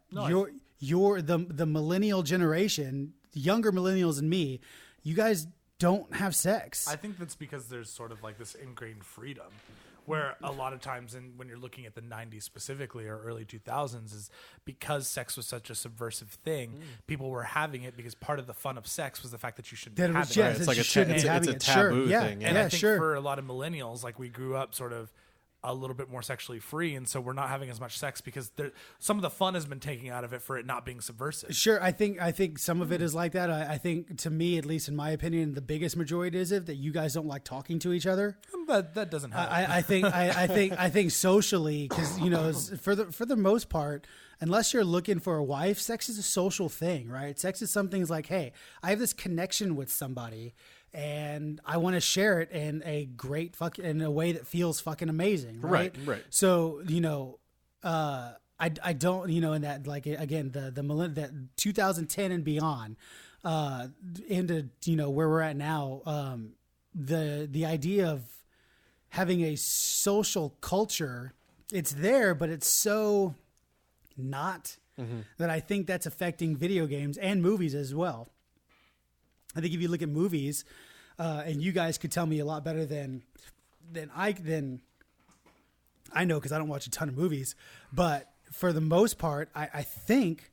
you're the millennial generation, younger millennials than me, you guys don't have sex. I think that's because there's sort of like this ingrained freedom where a lot of times when you're looking at the 90s specifically or early 2000s is because sex was such a subversive thing, people were having it because part of the fun of sex was the fact that you shouldn't be having it. Right? It's like it's a taboo thing. And I think for a lot of millennials, like we grew up sort of a little bit more sexually free, and so we're not having as much sex because some of the fun has been taken out of it for it not being subversive. Sure, I think some of it is like that. I think, to me, at least in my opinion, the biggest majority is that you guys don't like talking to each other. That doesn't help. I think socially, because for the most part, unless you're looking for a wife, sex is a social thing, right? Sex is something that's like, hey, I have this connection with somebody, and I want to share it in a way that feels fucking amazing, right? Right. So, I don't, in that, like, again, that 2010 and beyond, into, where we're at now, the idea of having a social culture, it's there, but it's so not that I think that's affecting video games and movies as well. I think if you look at movies, and you guys could tell me a lot better than I know, because I don't watch a ton of movies, but for the most part, I think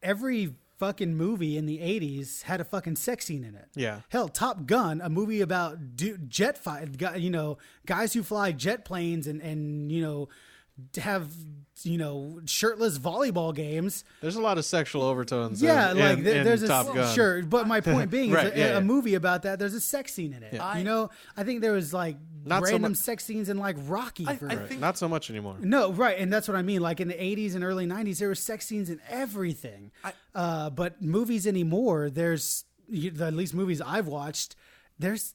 every fucking movie in the 80s had a fucking sex scene in it. Yeah. Hell, Top Gun, a movie about jet fight, guys who fly jet planes and have shirtless volleyball games. There's a lot of sexual overtones. There's Top Gun. Sure, but my point being is a movie about that. There's a sex scene in it. Yeah. I think there was like random sex scenes in like Rocky. I think not so much anymore. No, right, and that's what I mean. Like in the 80s and early 90s, there were sex scenes in everything. But movies anymore, there's at least movies I've watched. There's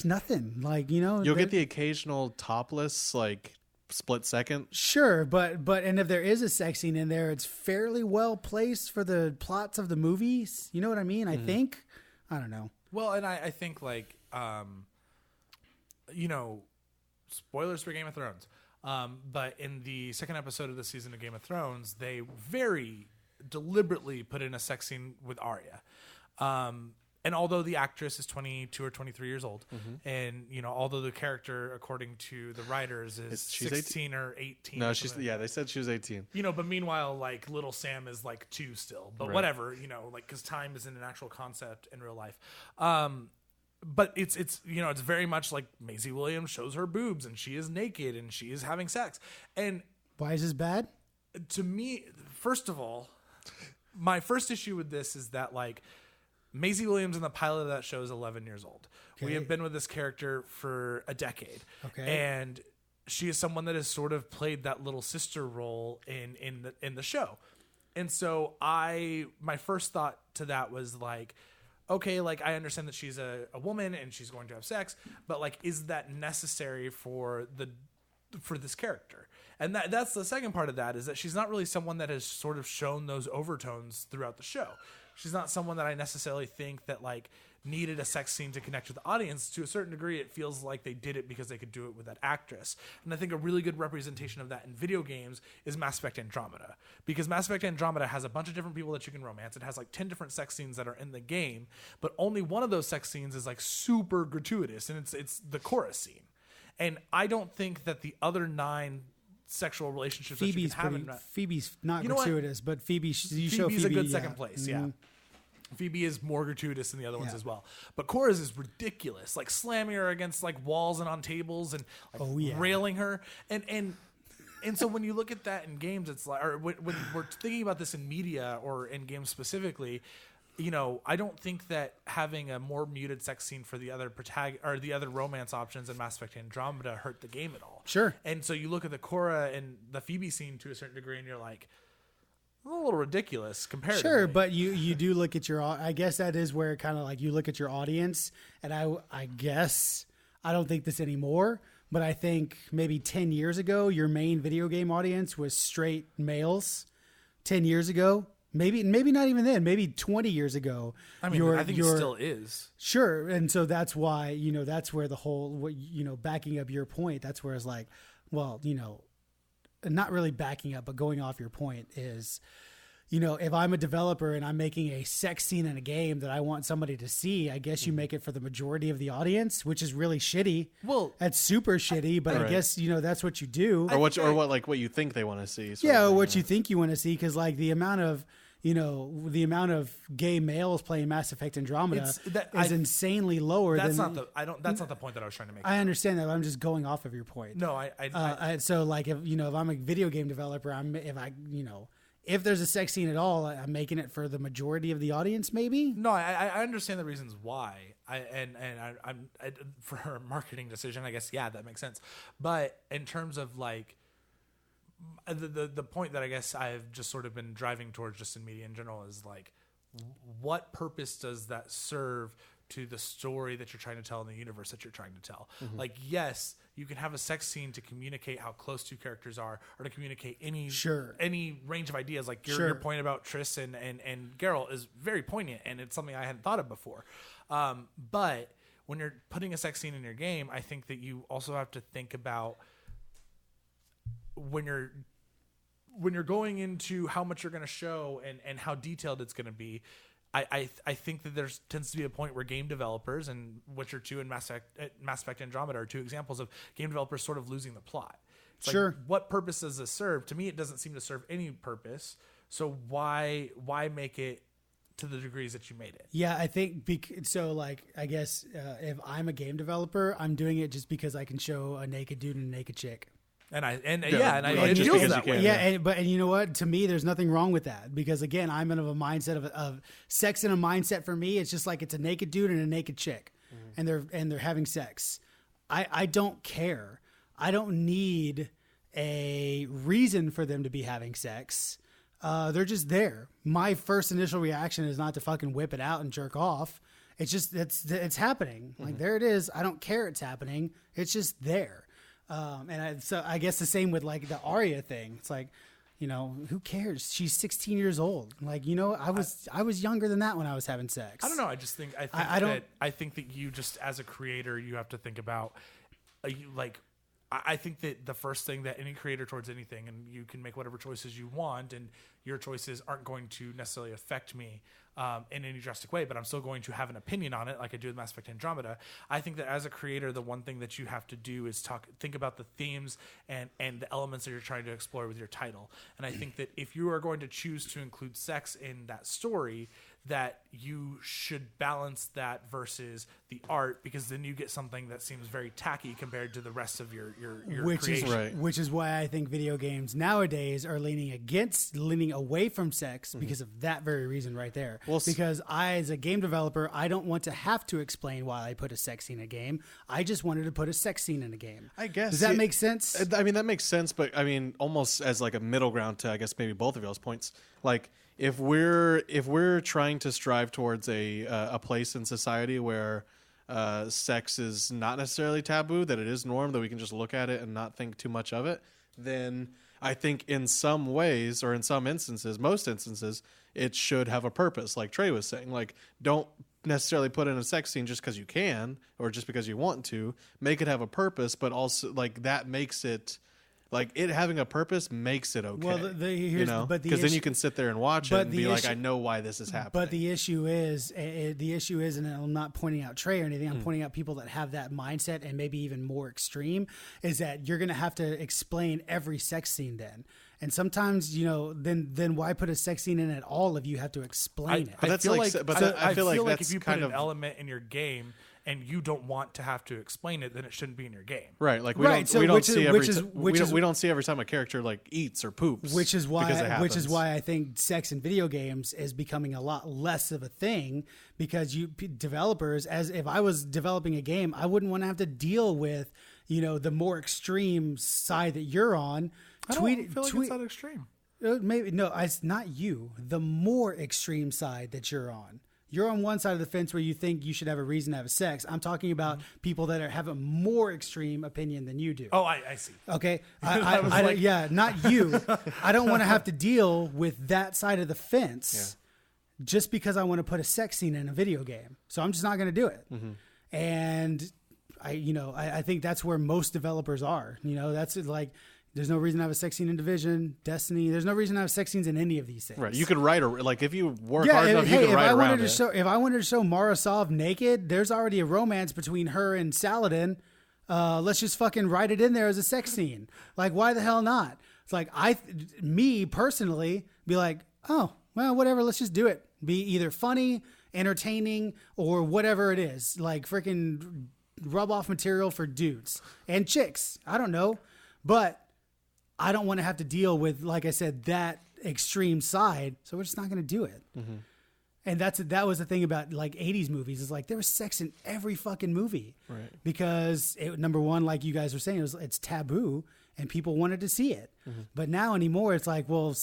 nothing like You'll get the occasional topless split second. Sure, but and if there is a sex scene in there, it's fairly well placed for the plots of the movies. You know what I mean? I think. I don't know. Well, and I think spoilers for Game of Thrones. But in the second episode of the season of Game of Thrones, they very deliberately put in a sex scene with Arya. And although the actress is 22 or 23 years old, and although the character, according to the writers, is 16 or 18. No, they said she was 18. But meanwhile, like little Sam is like 2 still. But whatever, because time isn't an actual concept in real life. But it's it's very much like Maisie Williams shows her boobs and she is naked and she is having sex. And why is this bad? To me, first of all, my first issue with this is that Maisie Williams in the pilot of that show is 11 years old. Okay. We have been with this character for a decade. Okay. And she is someone that has sort of played that little sister role in the show. And so my first thought to that was okay, I understand that she's a woman and she's going to have sex, but is that necessary for this character? And that's the second part of that, is that she's not really someone that has sort of shown those overtones throughout the show. She's not someone that I necessarily think that needed a sex scene to connect with the audience. To a certain degree, it feels like they did it because they could do it with that actress. And I think a really good representation of that in video games is Mass Effect Andromeda, because Mass Effect Andromeda has a bunch of different people that you can romance. It has like 10 different sex scenes that are in the game, but only one of those sex scenes is like super gratuitous, and it's the chorus scene. And I don't think that the other 9 sexual relationships that you can have Phoebe's not You know what? gratuitous, but Phoebe, Phoebe's show Phoebe a good yeah. second place, yeah. Phoebe is more gratuitous than the other ones as well. But Cora's is ridiculous, like slamming her against like walls and on tables and like railing her. And so when you look at that in games, it's like, or when we're thinking about this in media or in games specifically, you know, I don't think that having a more muted sex scene for the other or the other romance options in Mass Effect Andromeda hurt the game at all. Sure. And so you look at the Cora and the Phoebe scene to a certain degree, and you're like, a little ridiculous comparatively. Sure, but you do look at your. I guess that is where kind of like you look at your audience, and I guess I don't think this anymore, but I think maybe 10 years ago your main video game audience was straight males. 10 years ago, maybe not even then, maybe 20 years ago. I mean, I think it still is. Sure, and so that's why, you know, that's where the whole, you know, backing up your point, that's where it's like, well, you know, not really backing up, but going off your point is, you know, if I'm a developer and I'm making a sex scene in a game that I want somebody to see, I guess you make it for the majority of the audience, which is really shitty. Well, that's super shitty, but I guess, you know, that's what you do. Or what you think they want to see. Yeah, or what you think you want to see, because like the amount of gay males playing Mass Effect Andromeda is insanely lower. That's not the point that I was trying to make. I understand that, but I'm just going off of your point. No, so like if I'm a video game developer, if there's a sex scene at all, I'm making it for the majority of the audience, maybe. No, I understand the reasons why. For a marketing decision, I guess, yeah, that makes sense. But in terms of like the point that I guess I've just sort of been driving towards just in media in general is like, what purpose does that serve to the story that you're trying to tell in the universe that you're trying to tell? Mm-hmm. Like, yes, you can have a sex scene to communicate how close two characters are, or to communicate any range of ideas. Like your point about Triss and Geralt is very poignant, and it's something I hadn't thought of before. But when you're putting a sex scene in your game, I think that you also have to think about when you're going into how much you're going to show and how detailed it's going to be. I think that there tends to be a point where game developers, and Witcher 2 and Mass Effect Andromeda are two examples of game developers sort of losing the plot. It's like, what purpose does this serve? To me, it doesn't seem to serve any purpose. So why make it to the degrees that you made it? Yeah, I think I guess if I'm a game developer, I'm doing it just because I can show a naked dude and a naked chick. It feels that way. And you know what? To me, there's nothing wrong with that, because again, I'm in a mindset of sex. In a mindset for me, it's just like it's a naked dude and a naked chick, and they're having sex. I don't care. I don't need a reason for them to be having sex. They're just there. My first initial reaction is not to fucking whip it out and jerk off. It's just it's happening. Like, there it is. I don't care it's happening. It's just there. So I guess the same with like the Arya thing. It's like, you know, who cares? She's 16 years old. Like, you know, I was younger than that when I was having sex. I don't know. I think that you just, as a creator, you have to think about I think that the first thing that any creator towards anything, and you can make whatever choices you want, and your choices aren't going to necessarily affect me in any drastic way, but I'm still going to have an opinion on it, like I do with Mass Effect Andromeda. I think that as a creator, the one thing that you have to do is think about the themes and the elements that you're trying to explore with your title. And I think that if you are going to choose to include sex in that story, that you should balance that versus the art, because then you get something that seems very tacky compared to the rest of your creation. Which is why I think video games nowadays are leaning away from sex, because of that very reason right there. Well, because I, as a game developer, I don't want to have to explain why I put a sex scene in a game. I just wanted to put a sex scene in a game. I guess. Does that make sense? I mean, that makes sense, but I mean, almost as like a middle ground to, I guess, maybe both of y'all's points. Like, if we're trying to strive towards a place in society where sex is not necessarily taboo, that it is norm, that we can just look at it and not think too much of it, then I think in some ways, or in some instances, most instances, it should have a purpose, like Trey was saying. Like, don't necessarily put in a sex scene just because you can or just because you want to. Make it have a purpose, but also like that makes it like it having a purpose makes it okay. Well, but because then you can sit there and watch it and be like, I know why this is happening. But the issue is, and I'm not pointing out Trey or anything. I'm pointing out people that have that mindset and maybe even more extreme. Is that you're going to have to explain every sex scene then. And sometimes, then why put a sex scene in at all if you have to explain it? But that's I feel like that's if you put kind an of element in your game and you don't want to have to explain it, then it shouldn't be in your game. Right. Like we Right, so don't which see is- we don't see every time a character like eats or poops. Which is because it why happens. I think sex in video games is becoming a lot less of a thing because developers, as if I was developing a game, I wouldn't want to have to deal with, the more extreme side that you're on. I don't feel like it's that extreme. Maybe no, it's not you. The more extreme side that you're on. You're on one side of the fence where you think you should have a reason to have sex. I'm talking about people that have a more extreme opinion than you do. Oh, I see. Okay. like- Yeah, not you. I don't want to have to deal with that side of the fence just because I want to put a sex scene in a video game. So I'm just not going to do it. And I think that's where most developers are. That's like, there's no reason to have a sex scene in Division, Destiny. There's no reason to have sex sines in any of these things. Right. You could write if you work hard enough, you can write around it. If I wanted to show Marasov naked, there's already a romance between her and Saladin. Let's just fucking write it in there as a sex scene. Like, why the hell not? It's like, me personally, be like, oh, well, whatever, let's just do it. Be either funny, entertaining, or whatever it is. Like, freaking rub off material for dudes and chicks. I don't know. But I don't want to have to deal with, like I said, that extreme side. So we're just not going to do it. And that was the thing about like 80s movies is like there was sex in every fucking movie. Right. Because number one, like you guys were saying, it's taboo and people wanted to see it. But now anymore, it's like, well,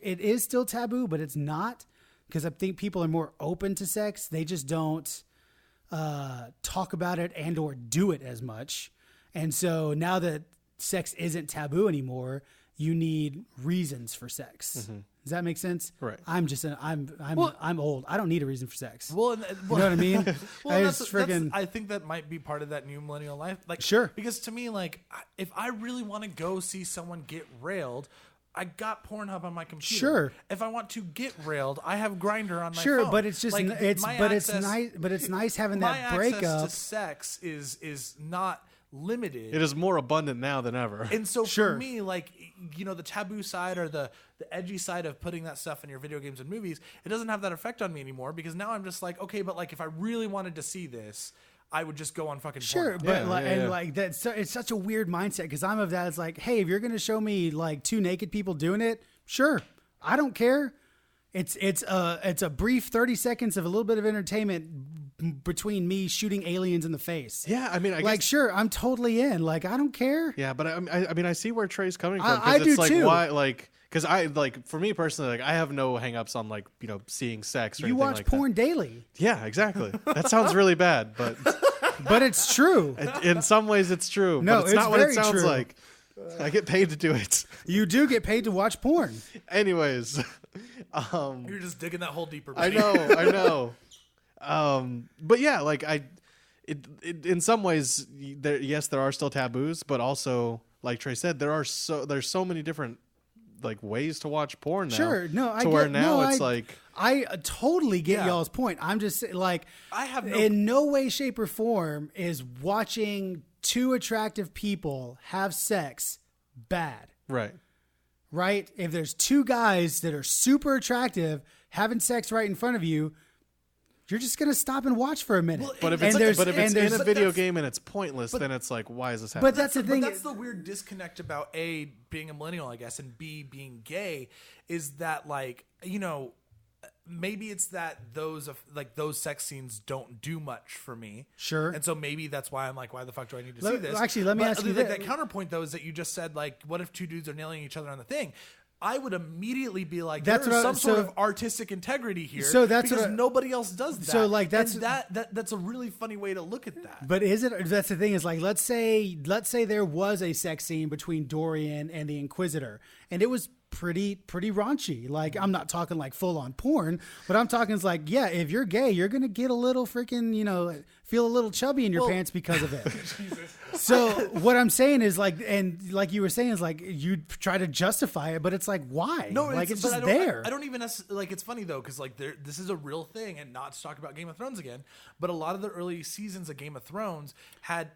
it is still taboo, but it's not because I think people are more open to sex. They just don't talk about it and or do it as much. And so now that sex isn't taboo anymore, you need reasons for sex. Does that make sense? Right. I'm old. I don't need a reason for sex. Well, You know what I mean? I think that might be part of that new millennial life. Like, Sure. Because to me, like, if I really want to go see someone get railed, I got Pornhub on my computer. Sure. If I want to get railed, I have Grindr on my Sure, phone. but it's just like, it's my nice having my that breakup. access to sex is not limited. It is more abundant now than ever. And so Sure. for me, like, the taboo side or the edgy side of putting that stuff in your video games and movies, it doesn't have that effect on me anymore because now I'm just like, okay, but like if I really wanted to see this, I would just go on fucking Sure, Pornhub. but Yeah, like that's it's such a weird mindset because I'm of that. It's like, hey, if you're gonna show me like two naked people doing it, sure, I don't care. It's a brief 30 seconds of a little bit of entertainment between me shooting aliens in the face. Yeah, I mean, I like guess, sure, I'm totally in. Like I don't care. yeah, but I mean, I see where Trey's coming from. 'Cause I do it's like, too. why, like, because I like for me personally, like, I have no hangups on like seeing sex. Or You anything watch like porn daily, That. Yeah, exactly. That sounds really bad, but but it's true. in some ways it's true. No, but it's it's not what it very sounds true. like. I get paid to do it. You do get paid to watch porn. Anyways, You're just digging that hole deeper. I buddy. know. But yeah, like in some ways, there are still taboos, but also, like Trey said, there's so many different like ways to watch porn now. Sure, no, I to where get, now no, it's I, like I totally get Yeah. y'all's point. I'm just like, I have no- in no way, shape, or form is watching two attractive people have sex bad, right. right? If there's two guys that are super attractive having sex right in front of you, you're just gonna stop and watch for a minute. But if And it's there's- but if and it's in there's- a video that's- game and it's pointless, then it's like, why is this happening? but that's the thing. But that's the weird disconnect about A, being a millennial, I guess, and B, being gay, is that, like, maybe it's that those sex scenes don't do much for me. Sure. And so maybe that's why I'm like, why the fuck do I need to Let- see this? actually, let me But ask you like, this. that counterpoint, though, is that you just said, like, what if two dudes are nailing each other on the thing? I would immediately be like, That's there's what I- some sort so- of artistic integrity here. So that's because what I- nobody else does that. So, like, that's- And that's a really funny way to look at that. But is it? That's the thing. Is like, let's say there was a sex scene between Dorian and the Inquisitor, and it was pretty raunchy. Like, I'm not talking like full on porn, but I'm talking like, yeah, if you're gay, you're gonna get a little freaking, feel a little chubby in your pants because of it. So what I'm saying is like, and like you were saying is like, you try to justify it, but it's like, why? No, like it's but just I don't, there. I don't even like. It's funny though, because like this is a real thing, and not to talk about Game of Thrones again, but a lot of the early seasons of Game of Thrones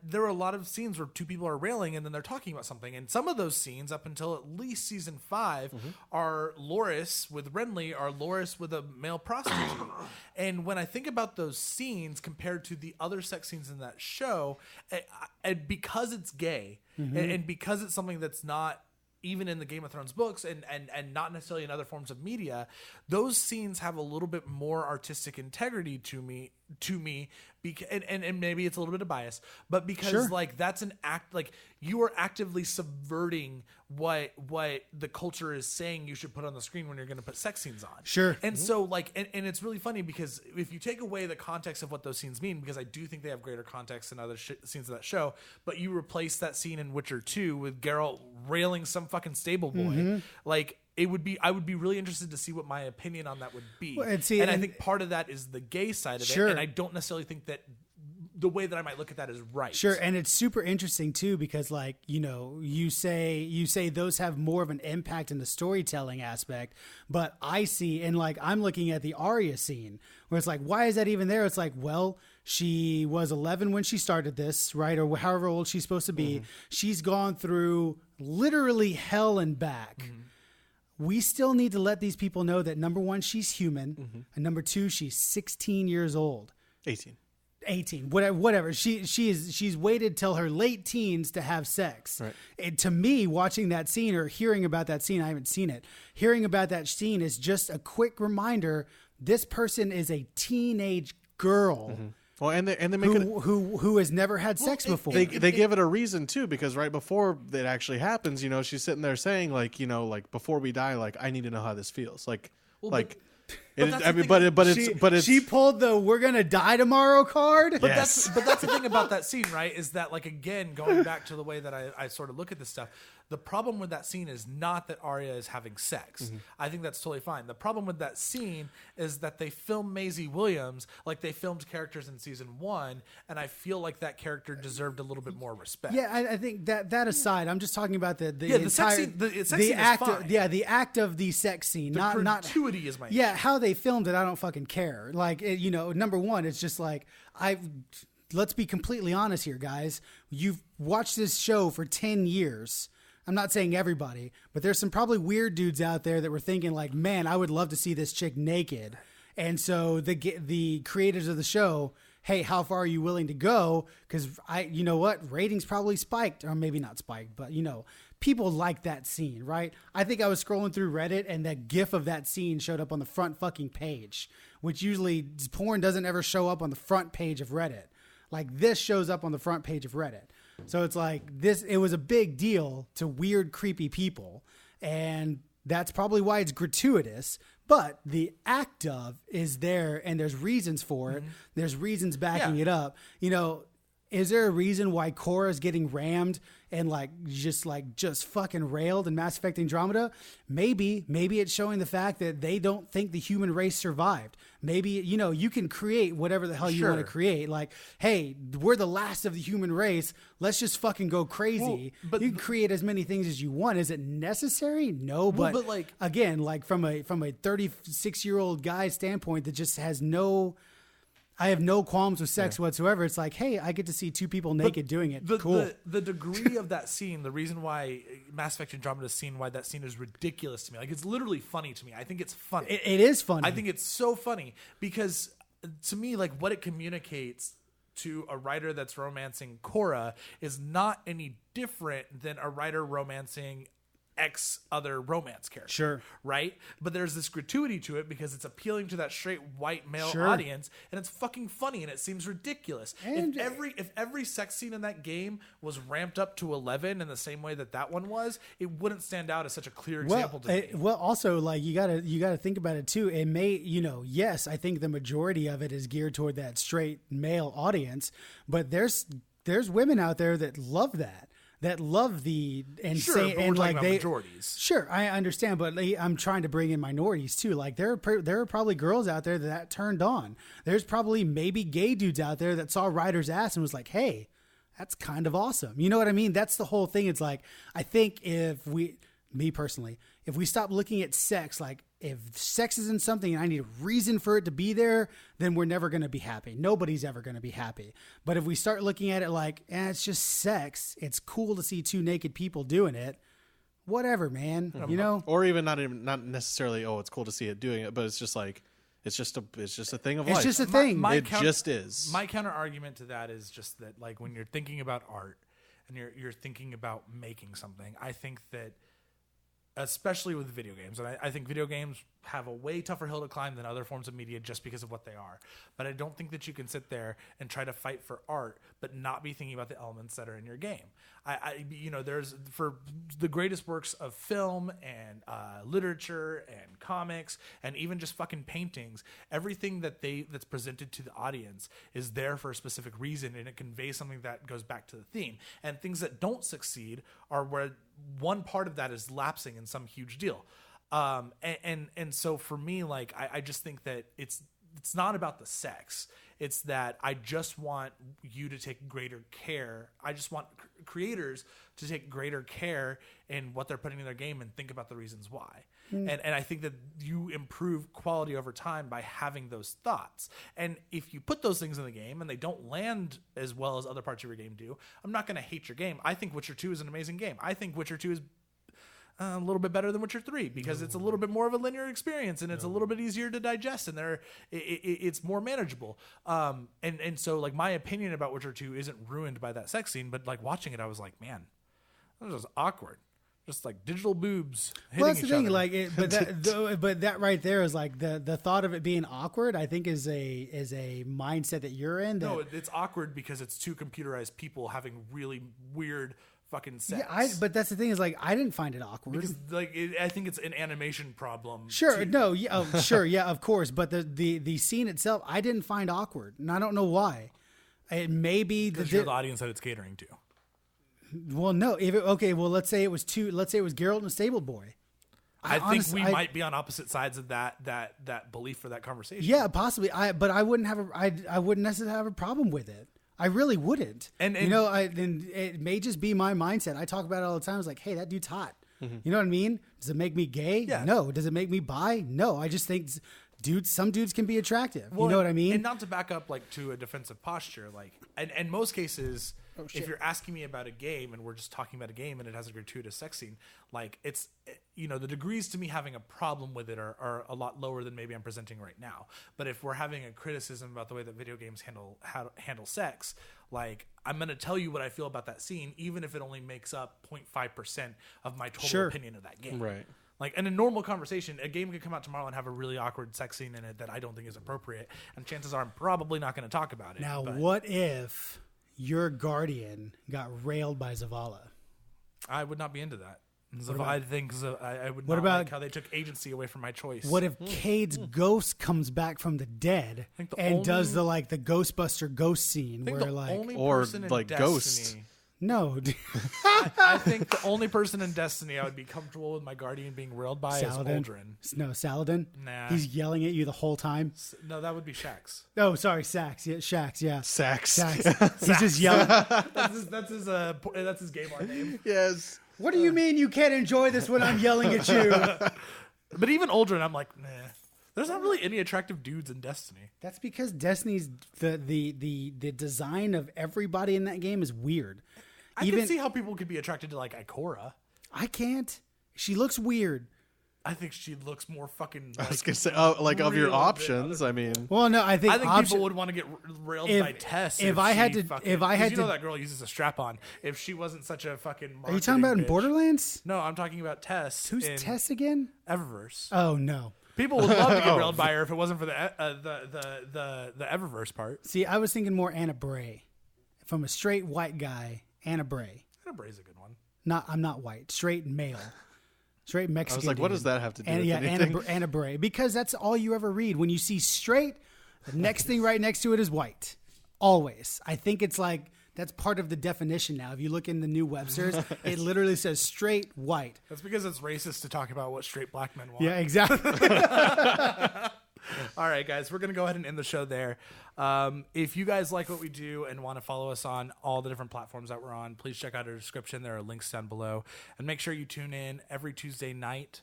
there were a lot of scenes where two people are railing and then they're talking about something, and some of those scenes up until at least season 5 are Loras with Renly, are Loras with a male prostitute, and when I think about those scenes compared to the other sex scenes in that show, and because it's gay and because it's something that's not even in the Game of Thrones books and not necessarily in other forms of media, those scenes have a little bit more artistic integrity to me and maybe it's a little bit of bias, but because like that's an act, like you are actively subverting what the culture is saying you should put on the screen when you're going to put sex scenes on. Sure. And so like, and it's really funny because if you take away the context of what those scenes mean, because I do think they have greater context than other scenes of that show, but you replace that scene in Witcher 2 with Geralt railing some fucking stable boy, like I would be really interested to see what my opinion on that would be. Well, and I think part of that is the gay side of it, and I don't necessarily think that the way that I might look at that is right. Sure, and it's super interesting too because, like, you say those have more of an impact in the storytelling aspect, but I see, and like I'm looking at the Arya scene where it's like, why is that even there? It's like, well, she was 11 when she started this, right, or however old she's supposed to be. She's gone through literally hell and back. We still need to let these people know that number one, she's human, and number two, she's 16 years old. 18, whatever. She's waited till her late teens to have sex. Right. And to me, watching that scene or hearing about that scene, I haven't seen it. Hearing about that scene is just a quick reminder: this person is a teenage girl. Well, and they make who has never had sex before. They give it a reason too, because right before it actually happens, she's sitting there saying like, like before we die, like I need to know how this feels, like. She pulled the "we're gonna die tomorrow" card. But that's the thing about that scene, right? Is that like again going back to the way that I sort of look at this stuff. The problem with that scene is not that Arya is having sex. I think that's totally fine. The problem with that scene is that they filmed Maisie Williams like they filmed characters in season 1, and I feel like that character deserved a little bit more respect. Yeah, I think that aside, I'm just talking about the sex scene. The sex scene act is fine. the act of the sex scene, The not gratuity is my issue. Yeah, how they filmed it, I don't fucking care. Like, number one, it's just like let's be completely honest here, guys. You've watched this show for 10 years. I'm not saying everybody, but there's some probably weird dudes out there that were thinking like, man, I would love to see this chick naked. And so the creators of the show, hey, how far are you willing to go? Because ratings probably spiked, or maybe not spiked, but people like that scene, right? I think I was scrolling through Reddit and that GIF of that scene showed up on the front fucking page, which usually porn doesn't ever show up on the front page of Reddit. Like this shows up on the front page of Reddit. So it's like it was a big deal to weird, creepy people. And that's probably why it's gratuitous. But the act of is there and there's reasons for it. There's reasons backing it up. Is there a reason why Korra's getting rammed and just fucking railed in Mass Effect Andromeda? Maybe it's showing the fact that they don't think the human race survived. Maybe, you can create whatever the hell you want to create. Like, hey, we're the last of the human race. Let's just fucking go crazy. Well, but you can create as many things as you want. Is it necessary? No, but again, like from a 36-year-old guy's standpoint that just has I have no qualms with sex whatsoever. It's like, hey, I get to see two people naked doing it. Cool. The degree of that scene, the reason why Mass Effect Andromeda's scene, why that scene is ridiculous to me. Like, it's literally funny to me. I think it's funny. It is funny. I think it's so funny because to me, like what it communicates to a writer that's romancing Korra is not any different than a writer romancing X other romance character. Sure. Right? But there's this gratuity to it because it's appealing to that straight white male audience, and it's fucking funny and it seems ridiculous. And if every sex scene in that game was ramped up to 11 in the same way that one was, it wouldn't stand out as such a clear example to me. Well, also, like you gotta think about it too. It may, yes, I think the majority of it is geared toward that straight male audience, but there's women out there that love that. that love the and Sure, say but and we're talking like about they majorities. Sure, I understand, but I'm trying to bring in minorities too. Like there are probably girls out there that turned on. There's probably maybe gay dudes out there that saw Ryder's ass and was like, "Hey, that's kind of awesome." You know what I mean? That's the whole thing. It's like I think me personally, if we stop looking at sex like if sex isn't something and I need a reason for it to be there, then we're never going to be happy. Nobody's ever going to be happy. But if we start looking at it like, it's just sex, it's cool to see two naked people doing it. Whatever, man. You know, or even not necessarily. Oh, it's cool to see it doing it, but it's just like it's just a thing of life. it's just a thing. It just is. My counter argument to that is just that, like, when you're thinking about art and you're thinking about making something, I think that, especially with video games, and I think video games have a way tougher hill to climb than other forms of media just because of what they are. But I don't think that you can sit there and try to fight for art but not be thinking about the elements that are in your game. There's, for the greatest works of film and literature and comics and even just fucking paintings, everything that's presented to the audience is there for a specific reason, and it conveys something that goes back to the theme. And things that don't succeed are where one part of that is lapsing in some huge deal. And so for me, like, I just think that it's not about the sex. It's that I just want you to take greater care. I just want creators to take greater care in what they're putting in their game and think about the reasons why. And I think that you improve quality over time by having those thoughts. And if you put those things in the game and they don't land as well as other parts of your game do, I'm not going to hate your game. I think Witcher 2 is an amazing game. I think Witcher 2 is a little bit better than Witcher 3 because it's a little bit more of a linear experience and it's a little bit easier to digest and it's more manageable. And so, like, my opinion about Witcher 2 isn't ruined by that sex scene, but like watching it, I was like, man, that was awkward. Just like digital boobs hitting well, that's the each thing. other. Like, but that right there is like the thought of it being awkward. I think is a mindset that you're in. That, no, it's awkward because it's two computerized people having really weird fucking sex. yeah, but that's the thing is like I didn't find it awkward. Because I think it's an animation problem. Sure, too. no, yeah, sure, yeah, of course. But the scene itself, I didn't find awkward, and I don't know why. It may be Because you're the audience that it's catering to. Well, no. Let's say it was Geralt and a stable boy. I think we might be on opposite sides of that belief for that conversation. Yeah, possibly. But I wouldn't necessarily have a problem with it. I really wouldn't. And it may just be my mindset. I talk about it all the time. It's like, hey, that dude's hot. Mm-hmm. You know what I mean? Does it make me gay? Yeah. No. Does it make me bi? No. I just think some dudes can be attractive. Well, you know what I mean? And not to back up like to a defensive posture, like, and in most cases, if you're asking me about a game and we're just talking about a game and it has a gratuitous sex scene, like it's, the degrees to me having a problem with it are a lot lower than maybe I'm presenting right now. But if we're having a criticism about the way that video games handle sex, like, I'm going to tell you what I feel about that scene, even if it only makes up 0.5% of my total opinion of that game. Right. Like, in a normal conversation, a game could come out tomorrow and have a really awkward sex scene in it that I don't think is appropriate, and chances are I'm probably not going to talk about it. Now, what if your guardian got railed by Zavala? I would not be into that. I think I would what not about, like how they took agency away from my choice. What if Cade's ghost comes back from the dead and does the Ghostbuster ghost scene where Ghost? No. I think the only person in Destiny I would be comfortable with my guardian being railed by is Aldrin. No, Saladin? Nah. He's yelling at you the whole time? No, that would be Shax. Oh, sorry, Sax. Yeah, Shax, yeah. Sax. He's just yelling. That's his game art name. Yes. What do you mean you can't enjoy this when I'm yelling at you? But even Aldrin, I'm like, nah. There's not really any attractive dudes in Destiny. That's because Destiny's the design of everybody in that game is weird. I can see how people could be attracted to like Ikora. I can't. She looks weird. I think she looks more fucking. I was gonna say, of your options. I mean, well, no, I think people would want to get railed by Tess. If I had to, that girl uses a strap on. If she wasn't such a fucking. Are you talking about in Borderlands? No, I'm talking about Tess. Who's Tess again? Eververse. Oh no. People would love to get railed by her if it wasn't for the Eververse part. See, I was thinking more Anna Bray, from a straight white guy. Anna Bray. Anna Bray's a good one. I'm not white. Straight male. Straight Mexican. I was like, what does that have to do with anything? Anna Bray. Because that's all you ever read. When you see straight, the next thing right next to it is white. Always. I think it's like That's part of the definition now. If you look in the new Webster's, it literally says straight white. That's because it's racist to talk about what straight black men want. Yeah, exactly. All right, guys, we're going to go ahead and end the show there. If you guys like what we do and want to follow us on all the different platforms that we're on, please check out our description. There are links down below. And make sure you tune in every Tuesday night.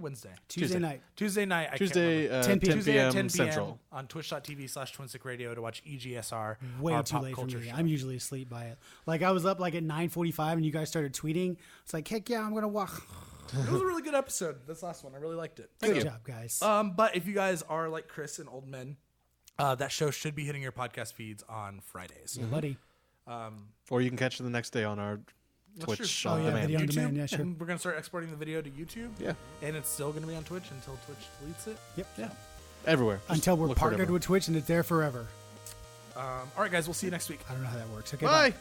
Wednesday? Tuesday night. Tuesday night. I Tuesday, can't 10 p.m. Tuesday at 10 p.m. Central. on twitch.tv/Twinstick Radio to watch EGSR. Way our too pop late for culture me. show. I'm usually asleep by it. Like I was up like at 9:45 and you guys started tweeting. It's like, heck yeah, I'm gonna walk. It was a really good episode. This last one, I really liked it. Good job, guys. But if you guys are like Chris and Old Men, that show should be hitting your podcast feeds on Fridays. Buddy. Or you can catch it the next day on our Twitch on demand. video on YouTube, demand, yeah, sure. And we're gonna start exporting the video to YouTube. Yeah. And it's still gonna be on Twitch until Twitch deletes it. Yep. Yeah. Everywhere. Just Until we're look for it partnered everywhere. with Twitch and it's there forever. All right, guys, we'll see you next week. I don't know how that works. Okay, Bye. bye.